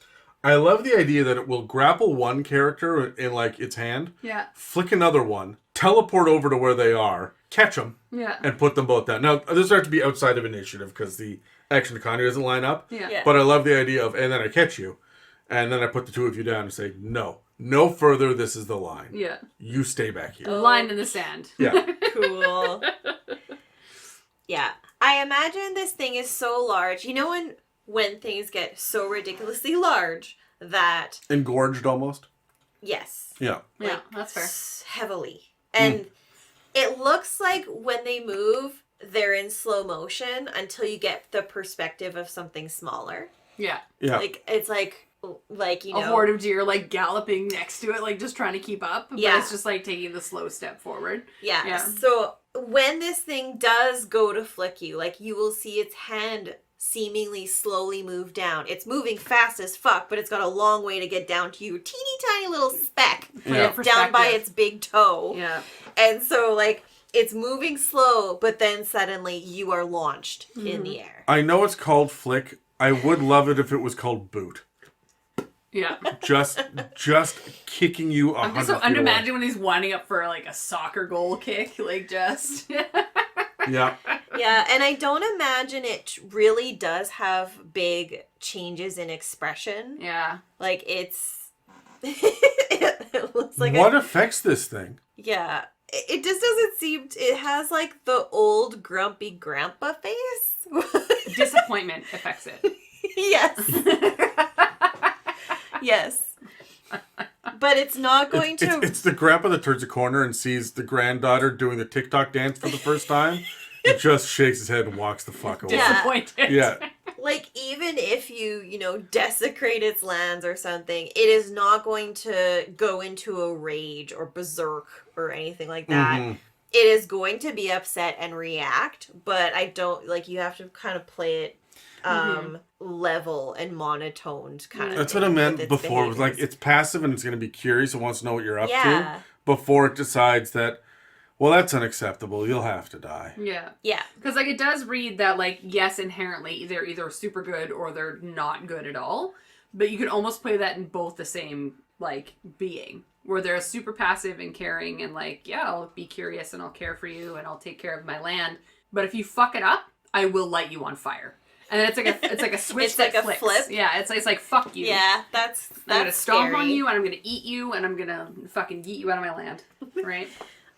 I love the idea that it will grapple one character in, like, its hand, flick another one, teleport over to where they are, catch them, and put them both down. Now, this has to be outside of initiative, because the action economy doesn't line up. Yeah. But I love the idea of, and then I catch you, and then I put the 2 of you down and say, no further, this is the line. Yeah. You stay back here. The line in the sand. Yeah. Cool. Yeah. I imagine this thing is so large. You know when things get so ridiculously large that... Engorged almost? Yes. Yeah. Yeah, that's fair. Heavily. And it looks like when they move, they're in slow motion until you get the perspective of something smaller. Yeah. Yeah. Like, it's like, you know... A horde of deer, like, galloping next to it, like, just trying to keep up. But it's just, like, taking the slow step forward. Yeah. So... when this thing does go to flick you, like, you will see its hand seemingly slowly move down. It's moving fast as fuck, but it's got a long way to get down to you. Teeny tiny little speck down by its big toe. Yeah. And so, like, it's moving slow, but then suddenly you are launched in the air. I know it's called flick. I would love it if it was called boot. Yeah. Just kicking you 100 I'm just so feet away. unimagining when he's winding up for like a soccer goal kick, like just. Yeah. Yeah, and I don't imagine it really does have big changes in expression. Yeah. Like, it's... it looks like What affects this thing? Yeah. It just doesn't seem... It has, like, the old grumpy grandpa face. Disappointment affects it. Yes. Yes. But it's not going to... It's the grandpa that turns a corner and sees the granddaughter doing the TikTok dance for the first time. He just shakes his head and walks the fuck away. Yeah. Disappointed. Yeah. Like, even if you know, desecrate its lands or something, it is not going to go into a rage or berserk or anything like that. Mm-hmm. It is going to be upset and react, but I don't, like, you have to kind of play it level and monotoned kind of That's thing what I with meant its before. It was like, behaviors. it's passive and it's going to be curious. It wants to know what you're up Yeah. to before it decides that, well, that's unacceptable. You'll have to die. Yeah. Yeah. Because, like, it does read that, like, yes, inherently, they're either super good or they're not good at all. But you can almost play that in both the same, like, being. Where they're super passive and caring and, like, yeah, I'll be curious and I'll care for you and I'll take care of my land. But if you fuck it up, I will light you on fire. And then it's like a switch It's like that a flicks. flip. Yeah, it's like, fuck you. Yeah, that's I'm gonna stomp scary. on you and I'm gonna eat you and I'm gonna fucking yeet you out of my land. Right?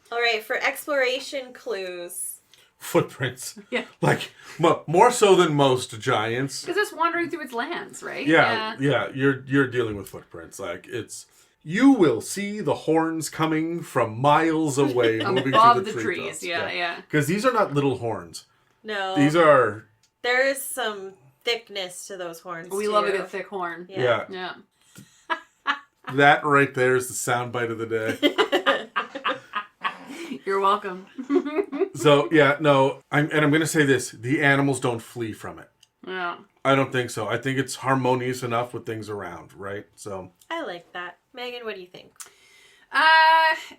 All right, for exploration clues. Footprints. Yeah. Like, more so than most giants. Because it's wandering through its lands, right? Yeah. You're dealing with footprints. Like, it's... You will see the horns coming from miles away, moving Above through the the trees. Yeah. Because these are not little horns. No. These are... There is some thickness to those horns, We too. love a good thick horn. Yeah. Yeah. That right there is the soundbite of the day. You're welcome. So, yeah, no. I'm going to say this. The animals don't flee from it. Yeah. I don't think so. I think it's harmonious enough with things around, right? So... I like that. Megan, what do you think?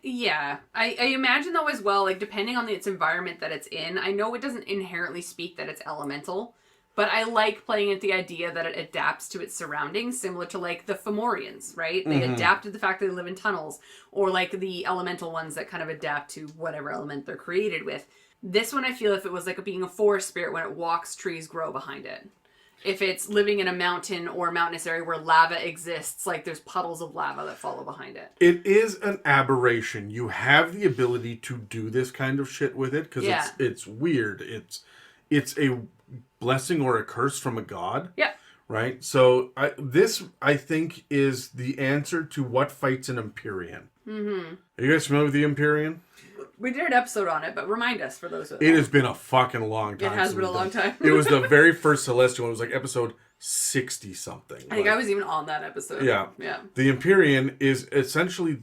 Yeah. I imagine though as well, like depending on its environment that it's in, I know it doesn't inherently speak that it's elemental, but I like playing at the idea that it adapts to its surroundings, similar to like the Fomorians, right? They adapt to the fact that they live in tunnels, or like the elemental ones that kind of adapt to whatever element they're created with. This one I feel if it was like being a forest spirit, when it walks, trees grow behind it. If it's living in a mountain or a mountainous area where lava exists, like there's puddles of lava that follow behind it. It is an aberration. You have the ability to do this kind of shit with it because it's weird. It's a blessing or a curse from a god. Yeah. Right? So I think is the answer to what fights an Empyrean. Mm-hmm. Are you guys familiar with the Empyrean? We did an episode on it, but remind us for those who It has been a fucking long time. It has since been a we've long done- time. It was the very first Celestial. It was like episode 60-something. I think I was even on that episode. Yeah. Yeah. The Empyrean is essentially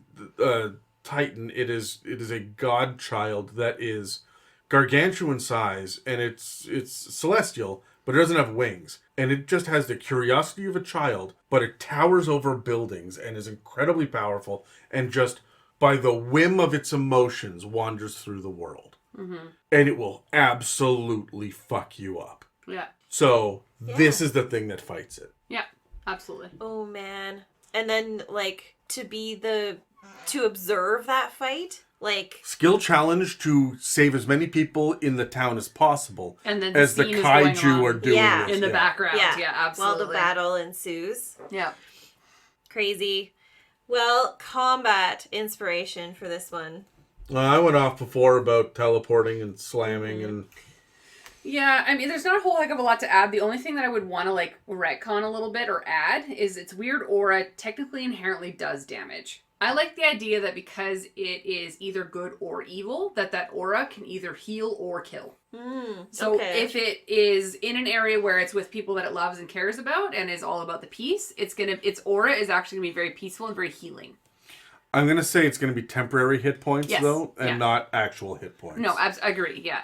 Titan. It is a god child that is gargantuan size, and it's celestial, but it doesn't have wings. And it just has the curiosity of a child, but it towers over buildings and is incredibly powerful, and just by the whim of its emotions wanders through the world. Mm-hmm. And it will absolutely fuck you up. Yeah. So this is the thing that fights it. Yeah. Absolutely. Oh, man. And then, like, to observe that fight, like... Skill challenge to save as many people in the town as possible. And then as the scene is going kaiju on are doing Yeah. this. in the background. Yeah, absolutely. While the battle ensues. Yeah. Crazy. Well, combat inspiration for this one. I went off before about teleporting and slamming and... Yeah, I mean, there's not a whole heck of a lot to add. The only thing that I would want to, like, retcon a little bit or add is its weird aura technically inherently does damage. I like the idea that because it is either good or evil, that aura can either heal or kill. So if it is in an area where it's with people that it loves and cares about and is all about the peace, its aura is actually going to be very peaceful and very healing. I'm going to say it's going to be temporary hit points, Yes, though, and yeah. not actual hit points. No, I agree, yeah.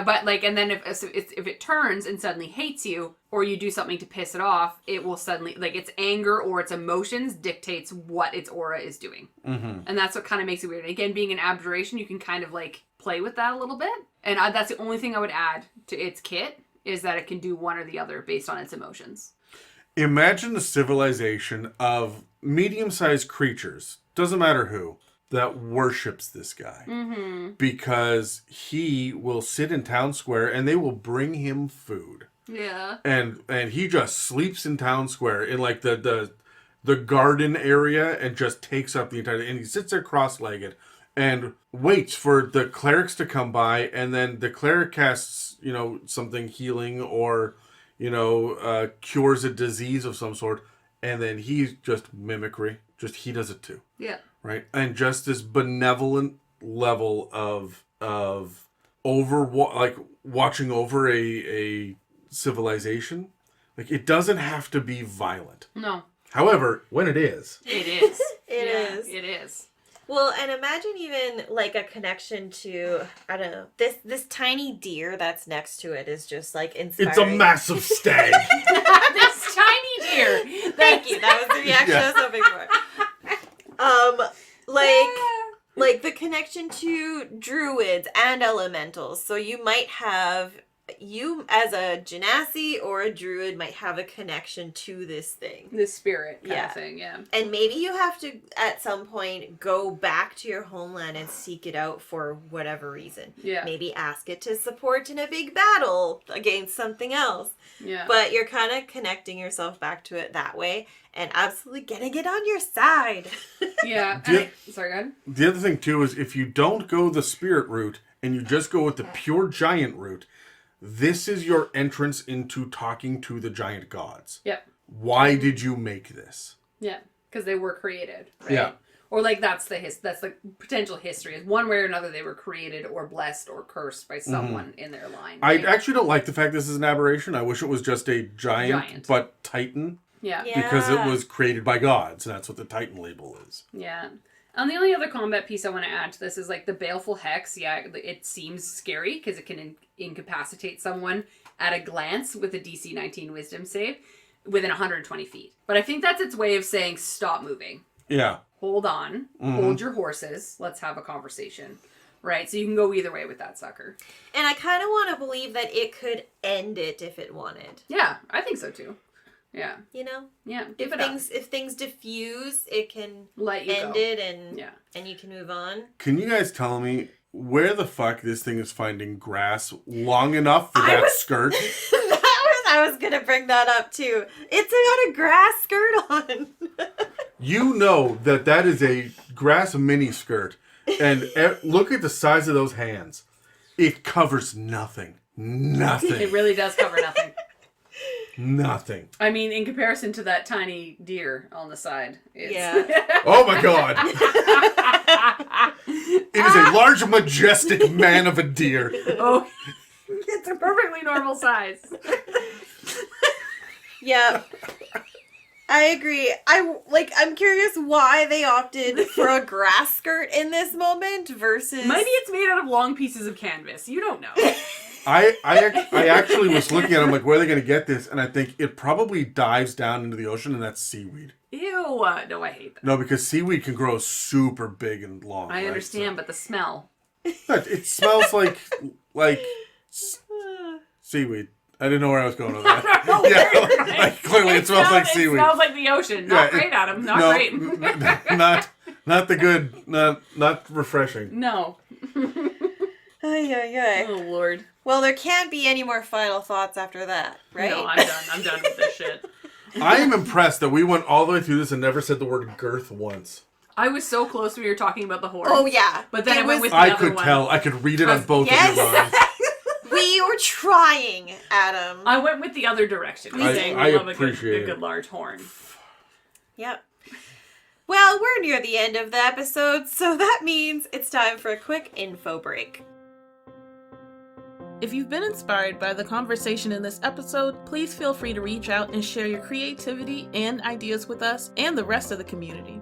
But, like, and then if it turns and suddenly hates you, or you do something to piss it off, it will suddenly, like, its anger or its emotions dictates what its aura is doing. Mm-hmm. And that's what kind of makes it weird. Again, being an abjuration, you can kind of, like, play with that a little bit. And that's the only thing I would add to its kit, is that it can do one or the other based on its emotions. Imagine a civilization of medium-sized creatures, doesn't matter who, that worships this guy. Mm-hmm. Because he will sit in town square and they will bring him food. Yeah. And he just sleeps in town square in like the garden area and just takes up the entire, and he sits there cross-legged and waits for the clerics to come by, and then the cleric casts, something healing or, cures a disease of some sort, and then he's just mimicry. Just he does it too. Yeah. Right? And just this benevolent level of watching over a civilization. Like, it doesn't have to be violent. No. However, when it is. It is. It is. Well, and imagine even like a connection to, I don't know, this tiny deer that's next to it is just like inspiring. It's a massive stag. This tiny deer. Thank you. That was the reaction I was hoping for. Like the connection to druids and elementals. So you might have, you as a genasi or a druid might have a connection to this thing. This spirit kind of thing, yeah. And maybe you have to, at some point, go back to your homeland and seek it out for whatever reason. Yeah. Maybe ask it to support in a big battle against something else. Yeah. But you're kind of connecting yourself back to it that way and absolutely getting it on your side. Yeah. Sorry, go ahead. The other thing, too, is if you don't go the spirit route and you just go with the pure giant route, this is your entrance into talking to the giant gods. Yep. Why did you make this? Yeah, because they were created, right? Yeah. Or like that's the potential history. Is one way or another they were created or blessed or cursed by someone in their line. Right? I actually don't like the fact this is an aberration. I wish it was just a giant. But Titan. Yeah. Because it was created by gods, and that's what the Titan label is. Yeah. And the only other combat piece I want to add to this is like the Baleful Hex. Yeah, it seems scary because it can incapacitate someone at a glance with a DC 19 Wisdom save within 120 feet. But I think that's its way of saying stop moving. Yeah. Hold on. Hold your horses. Let's have a conversation. Right? So you can go either way with that sucker. And I kind of want to believe that it could end it if it wanted. Yeah, I think so too. Yeah. You know? Yeah. If things diffuse, it can let you end go. it and you can move on. Can you guys tell me where the fuck this thing is finding grass long enough for that skirt? I was gonna bring that up too. It's got a grass skirt on. You know that is a grass mini skirt, and look at the size of those hands. It covers nothing. Nothing. It really does cover nothing. Nothing. I mean, in comparison to that tiny deer on the side. Yeah. Oh my god. It is a large, majestic man of a deer. Oh, it's a perfectly normal size. Yeah. I agree. I'm curious why they opted for a grass skirt in this moment versus... Maybe it's made out of long pieces of canvas. You don't know. I actually was looking at it, I'm like, where are they going to get this? And I think it probably dives down into the ocean, and that's seaweed. Ew. No, I hate that. No, because seaweed can grow super big and long. I understand, but the smell. It smells like seaweed. I didn't know where I was going with that. Yeah, like, clearly it smells like seaweed. It smells like the ocean. Not great, Adam. Not great. not the good. Not refreshing. No. Oh, Lord. Well, there can't be any more final thoughts after that, right? No, I'm done. I'm done with this shit. I am impressed that we went all the way through this and never said the word girth once. I was so close when we were talking about the horn. Oh, yeah. But then I went with the other one. I could tell. I could read it on both of your minds. We were trying, Adam. I went with the other direction. I love appreciate a good large horn. Yep. Well, we're near the end of the episode, so that means it's time for a quick info break. If you've been inspired by the conversation in this episode, please feel free to reach out and share your creativity and ideas with us and the rest of the community.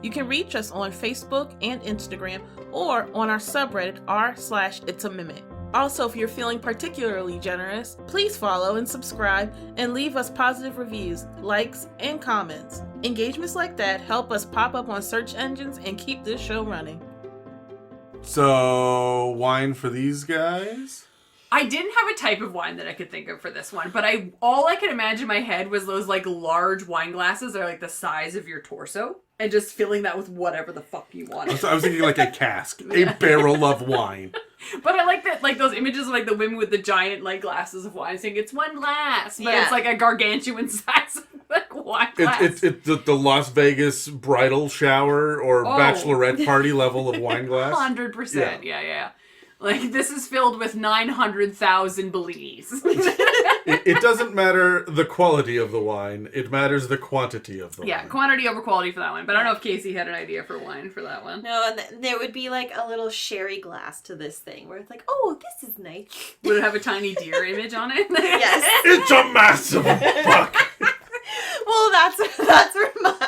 You can reach us on Facebook and Instagram or on our subreddit r/itsAmimic. Also, if you're feeling particularly generous, please follow and subscribe and leave us positive reviews, likes, and comments. Engagements like that help us pop up on search engines and keep this show running. So, wine for these guys? I didn't have a type of wine that I could think of for this one, but all I could imagine in my head was those like large wine glasses that are like the size of your torso, and just filling that with whatever the fuck you want. I was thinking like a cask, a barrel of wine. But I like that, like those images of like the women with the giant like glasses of wine, saying it's one glass, but it's like a gargantuan size of like wine glass. It's the Las Vegas bridal shower or bachelorette party level of wine glass. 100%, yeah. Like, this is filled with 900,000 Bellinis. It doesn't matter the quality of the wine. It matters the quantity of the wine. Yeah, quantity over quality for that one. But I don't know if Casey had an idea for wine for that one. No, and there would be like a little sherry glass to this thing where it's like, oh, this is nice. Would it have a tiny deer image on it? Yes. It's a massive fuck. Well, that's where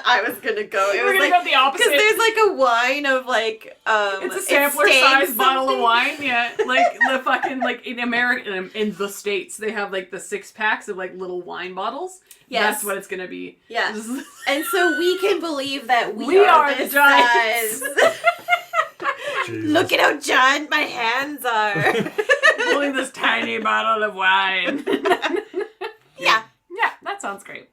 I was gonna go. It was gonna like go the opposite. because there's like a wine of like it's a sampler size bottle of wine. Yeah, like the fucking like in America in the States they have like the 6-packs of like little wine bottles. Yes, that's what it's gonna be. Yeah, and so we can believe that we are this the giants. size. Look at how giant my hands are. Holding this tiny bottle of wine. Yeah, that sounds great.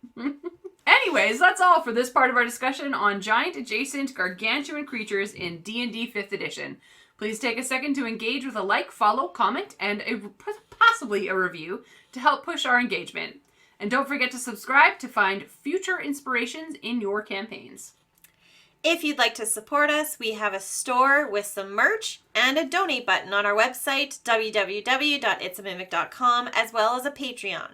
Anyways, that's all for this part of our discussion on giant adjacent gargantuan creatures in D&D 5th edition. Please take a second to engage with a like, follow, comment, and possibly a review to help push our engagement. And don't forget to subscribe to find future inspirations in your campaigns. if you'd like to support us, we have a store with some merch and a donate button on our website, www.itsamimic.com, as well as a Patreon.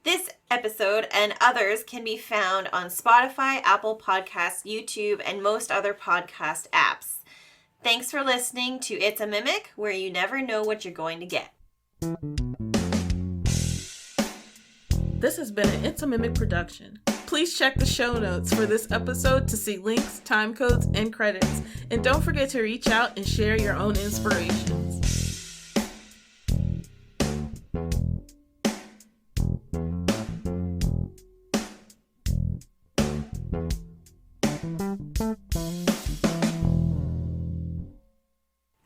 This episode and others can be found on Spotify, Apple Podcasts, YouTube, and most other podcast apps. Thanks for listening to It's a Mimic, where you never know what you're going to get. This has been an It's a Mimic production. Please check the show notes for this episode to see links, time codes, and credits. And don't forget to reach out and share your own inspirations.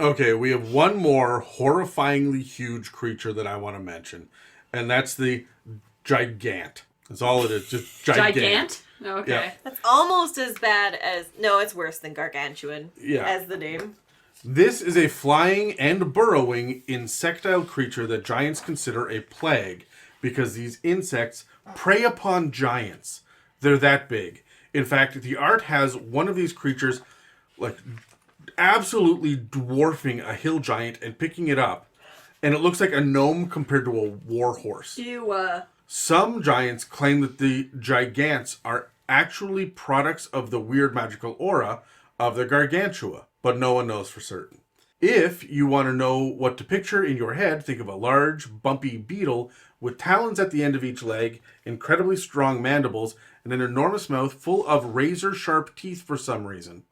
Okay, we have one more horrifyingly huge creature that I want to mention, and that's the Gigant. That's all it is, just Gigant. Okay. Yeah. That's almost as bad as... No, it's worse than Gargantuan, as the name. This is a flying and burrowing insectile creature that giants consider a plague because these insects prey upon giants. They're that big. In fact, the art has one of these creatures like absolutely dwarfing a hill giant and picking it up, and it looks like a gnome compared to a war horse. Ew. Some giants claim that the Gigants are actually products of the weird magical aura of the Gargantua, but no one knows for certain. If you want to know what to picture in your head, think of a large, bumpy beetle with talons at the end of each leg, incredibly strong mandibles, and an enormous mouth full of razor-sharp teeth for some reason.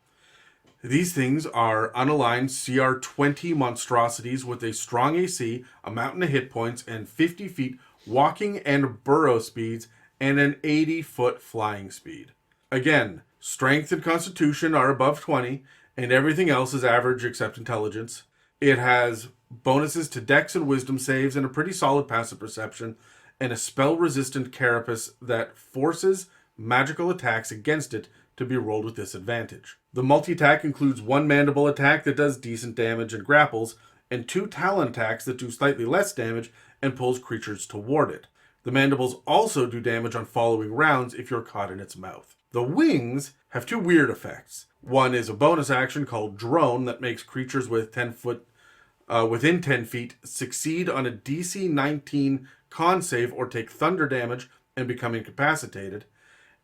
These things are unaligned CR20 monstrosities with a strong AC, a mountain of hit points, and 50 feet walking and burrow speeds, and an 80-foot flying speed. Again, strength and constitution are above 20, and everything else is average except intelligence. It has bonuses to dex and wisdom saves, and a pretty solid passive perception, and a spell-resistant carapace that forces magical attacks against it to be rolled with disadvantage. The multi-attack includes one mandible attack that does decent damage and grapples, and two talon attacks that do slightly less damage and pulls creatures toward it. The mandibles also do damage on following rounds if you're caught in its mouth. The wings have two weird effects. One is a bonus action called Drone that makes creatures within 10 feet succeed on a DC 19 con save or take thunder damage and become incapacitated.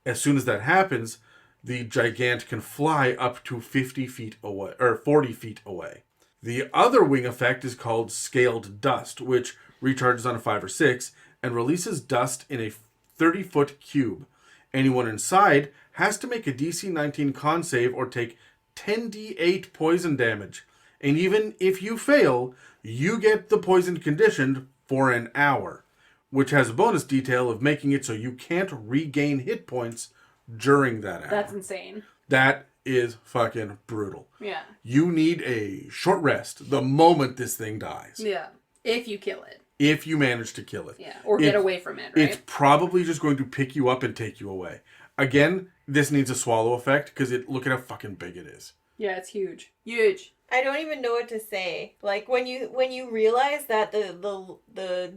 As soon as that happens, the Gigant can fly up to 50 feet away, or 40 feet away. The other wing effect is called Scaled Dust, which recharges on a 5 or 6 and releases dust in a 30-foot cube. Anyone inside has to make a DC 19 con save or take 10d8 poison damage. And even if you fail, you get the poison conditioned for an hour, which has a bonus detail of making it so you can't regain hit points during that hour. That's insane. That is fucking brutal. Yeah. You need a short rest the moment this thing dies. Yeah. If you kill it. If you manage to kill it. Yeah, or get away from it, right? It's probably just going to pick you up and take you away. Again, this needs a swallow effect because look at how fucking big it is. Yeah, it's huge. Huge. I don't even know what to say. Like when you realize that the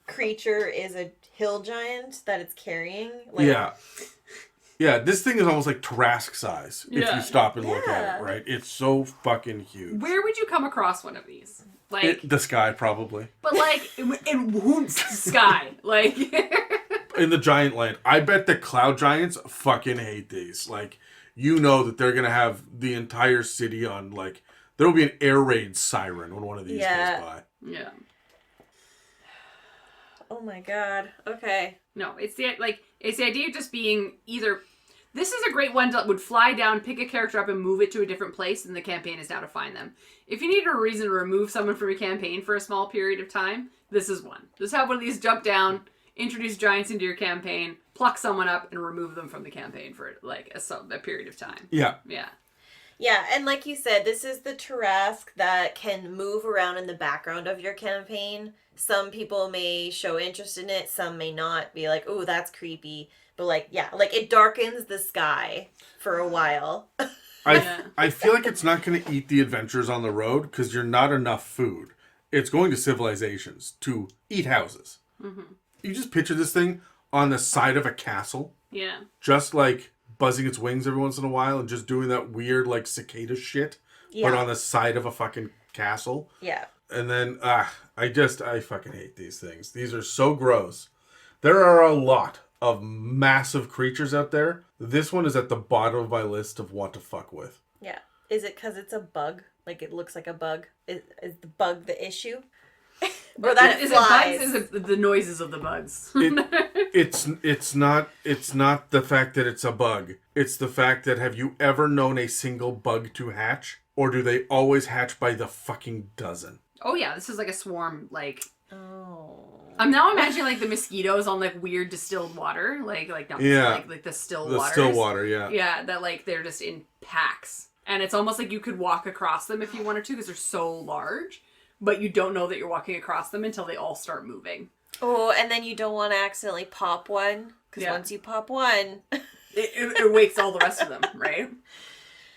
creature is a hill giant that it's carrying. Like, yeah. Yeah, this thing is almost like Tarrasque size if you stop and look at it, right? It's so fucking huge. Where would you come across one of these? Like The sky, probably. But like in whoops sky. Like in the giant land. I bet the cloud giants fucking hate these. Like, you know that they're gonna have the entire city on, like, there'll be an air raid siren when one of these goes by. Yeah. Oh my god. Okay. No, it's the idea of just being either. This is a great one that would fly down, pick a character up, and move it to a different place, and the campaign is now to find them. If you need a reason to remove someone from your campaign for a small period of time, this is one. Just have one of these jump down, introduce giants into your campaign, pluck someone up, and remove them from the campaign for like a period of time. Yeah. Yeah. Yeah, and like you said, this is the Tarrasque that can move around in the background of your campaign. Some people may show interest in it, some may not, be like, oh, that's creepy. But like, yeah, like it darkens the sky for a while. I feel like it's not going to eat the adventures on the road because you're not enough food. It's going to civilizations to eat houses. Mm-hmm. You just picture this thing on the side of a castle. Yeah. Just like buzzing its wings every once in a while and just doing that weird like cicada shit. Yeah. But on the side of a fucking castle. Yeah. And then, I fucking hate these things. These are so gross. There are a lot of massive creatures out there. This one is at the bottom of my list of what to fuck with. Yeah. Is it because it's a bug? Like it looks like a bug? Is the bug the issue? Or that is flies? it bugs? Is it the noises of the bugs? It's not the fact that it's a bug. It's the fact that, have you ever known a single bug to hatch? Or do they always hatch by the fucking dozen? Oh yeah, this is like a swarm, like... Oh. I'm now imagining like the mosquitoes on like weird distilled water, like the still waters. The still water, yeah. Yeah, that like they're just in packs, and it's almost like you could walk across them if you wanted to because they're so large, but you don't know that you're walking across them until they all start moving. Oh, and then you don't want to accidentally pop one because once you pop one, it wakes all the rest of them, right?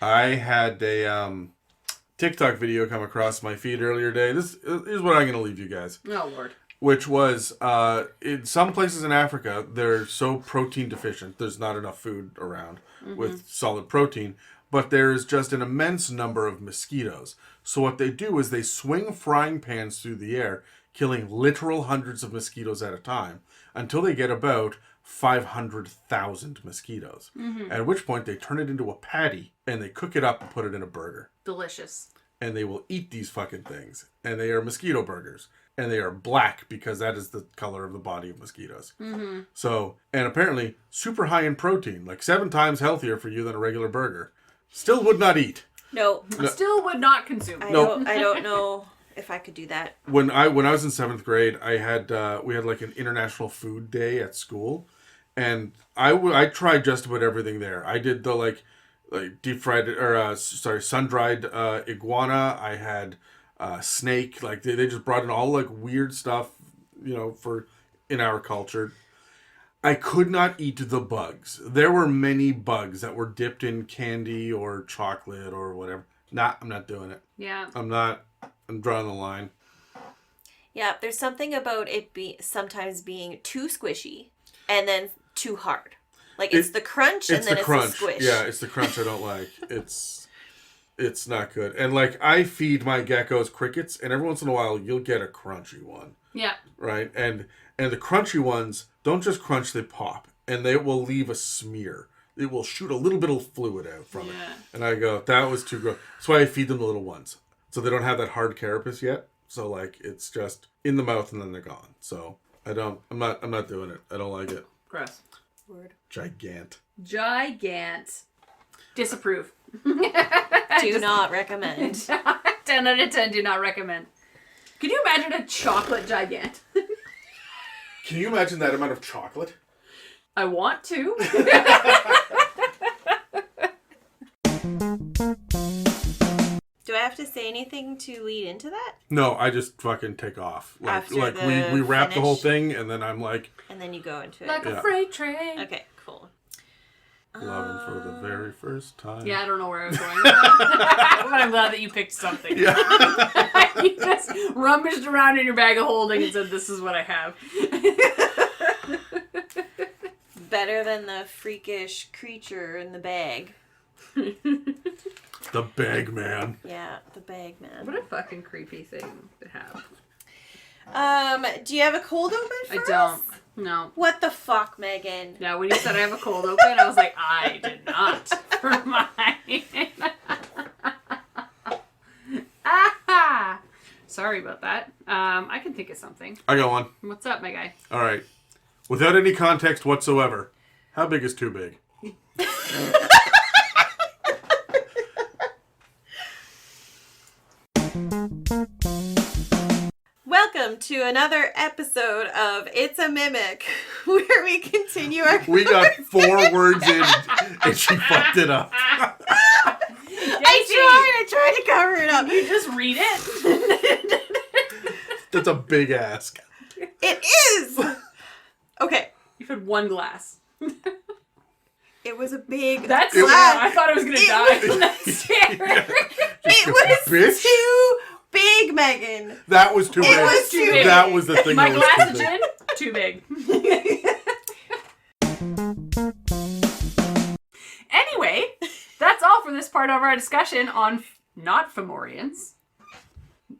I had a TikTok video come across my feed earlier today. Here's what I'm going to leave you guys. Oh Lord. Which was, in some places in Africa, they're so protein deficient. There's not enough food around with solid protein. But there's just an immense number of mosquitoes. So what they do is they swing frying pans through the air, killing literal hundreds of mosquitoes at a time, until they get about 500,000 mosquitoes. Mm-hmm. At which point they turn it into a patty, and they cook it up and put it in a burger. Delicious. And they will eat these fucking things. And they are mosquito burgers. And they are black because that is the color of the body of mosquitoes. Mm-hmm. So, and apparently super high in protein, like 7 times healthier for you than a regular burger. Still would not eat. No. Still would not consume. I don't know if I could do that. When I was in 7th grade, I had we had like an international food day at school, and I tried just about everything there. I did the like deep fried or sun dried iguana. I had snake. Like they just brought in all like weird stuff, for in our culture. I could not eat the bugs. There were many bugs that were dipped in candy or chocolate or whatever. I'm not doing it. Yeah. I'm drawing the line. Yeah, there's something about it sometimes being too squishy and then too hard. Like it's the crunch and then it's the squish. Yeah, it's the crunch I don't like. It's not good. And like I feed my geckos crickets, and every once in a while you'll get a crunchy one. Yeah. Right? And the crunchy ones don't just crunch, they pop. And they will leave a smear. It will shoot a little bit of fluid out from it. And I go, that was too gross. That's why I feed them the little ones. So they don't have that hard carapace yet. So like it's just in the mouth and then they're gone. So I'm not doing it. I don't like it. Gross. Word. Gigant. Disapprove. Do not recommend. 10 out of 10 do not recommend. Can you imagine a chocolate gigant? Can you imagine that amount of chocolate? I want to. Do I have to say anything to lead into that? No, I just fucking take off. After Like the we wrap the whole finish? thing, and then I'm like, And then you go into it. Like Yeah. a freight train. Okay, cool. love him for the very first time. Yeah, I don't know where I was going with that. But I'm glad that you picked something. Yeah. You just rummaged around in your bag of holding and said, this is what I have. Better than the freakish creature in the bag. The bag man. Yeah, the bag man. What a fucking creepy thing to have. Do you have a cold open for I us? don't. No. What the fuck, Megan? Yeah, when you said I have a cold open, I was like, I did not. For mine. Ah! Sorry about that. I can think of something. I got one. What's up, my guy? All right. Without any context whatsoever, how big is too big? Welcome to another episode of It's a Mimic, where we continue our... We got 4 words in, and she fucked it up. I tried to cover it up. You just read it? That's a big ask. It is! Okay. You've had one glass. It was a big That's glass. I thought I was going to die from that stare. It was Bitch. too big, Megan. That was too big. was too big. That was the thing My that glass was of too big. gin, too big. Anyway, that's all for this part of our discussion on not Fomorians.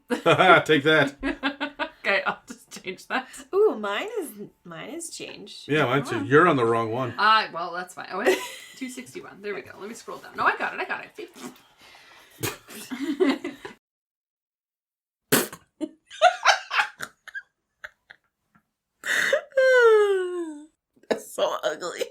Take that. Okay, I'll just change that. Ooh, mine is changed. Yeah, mine too. You're on the wrong one. Well, that's fine. Oh, wait. 261. There we go. Let me scroll down. No, I got it. That's so ugly.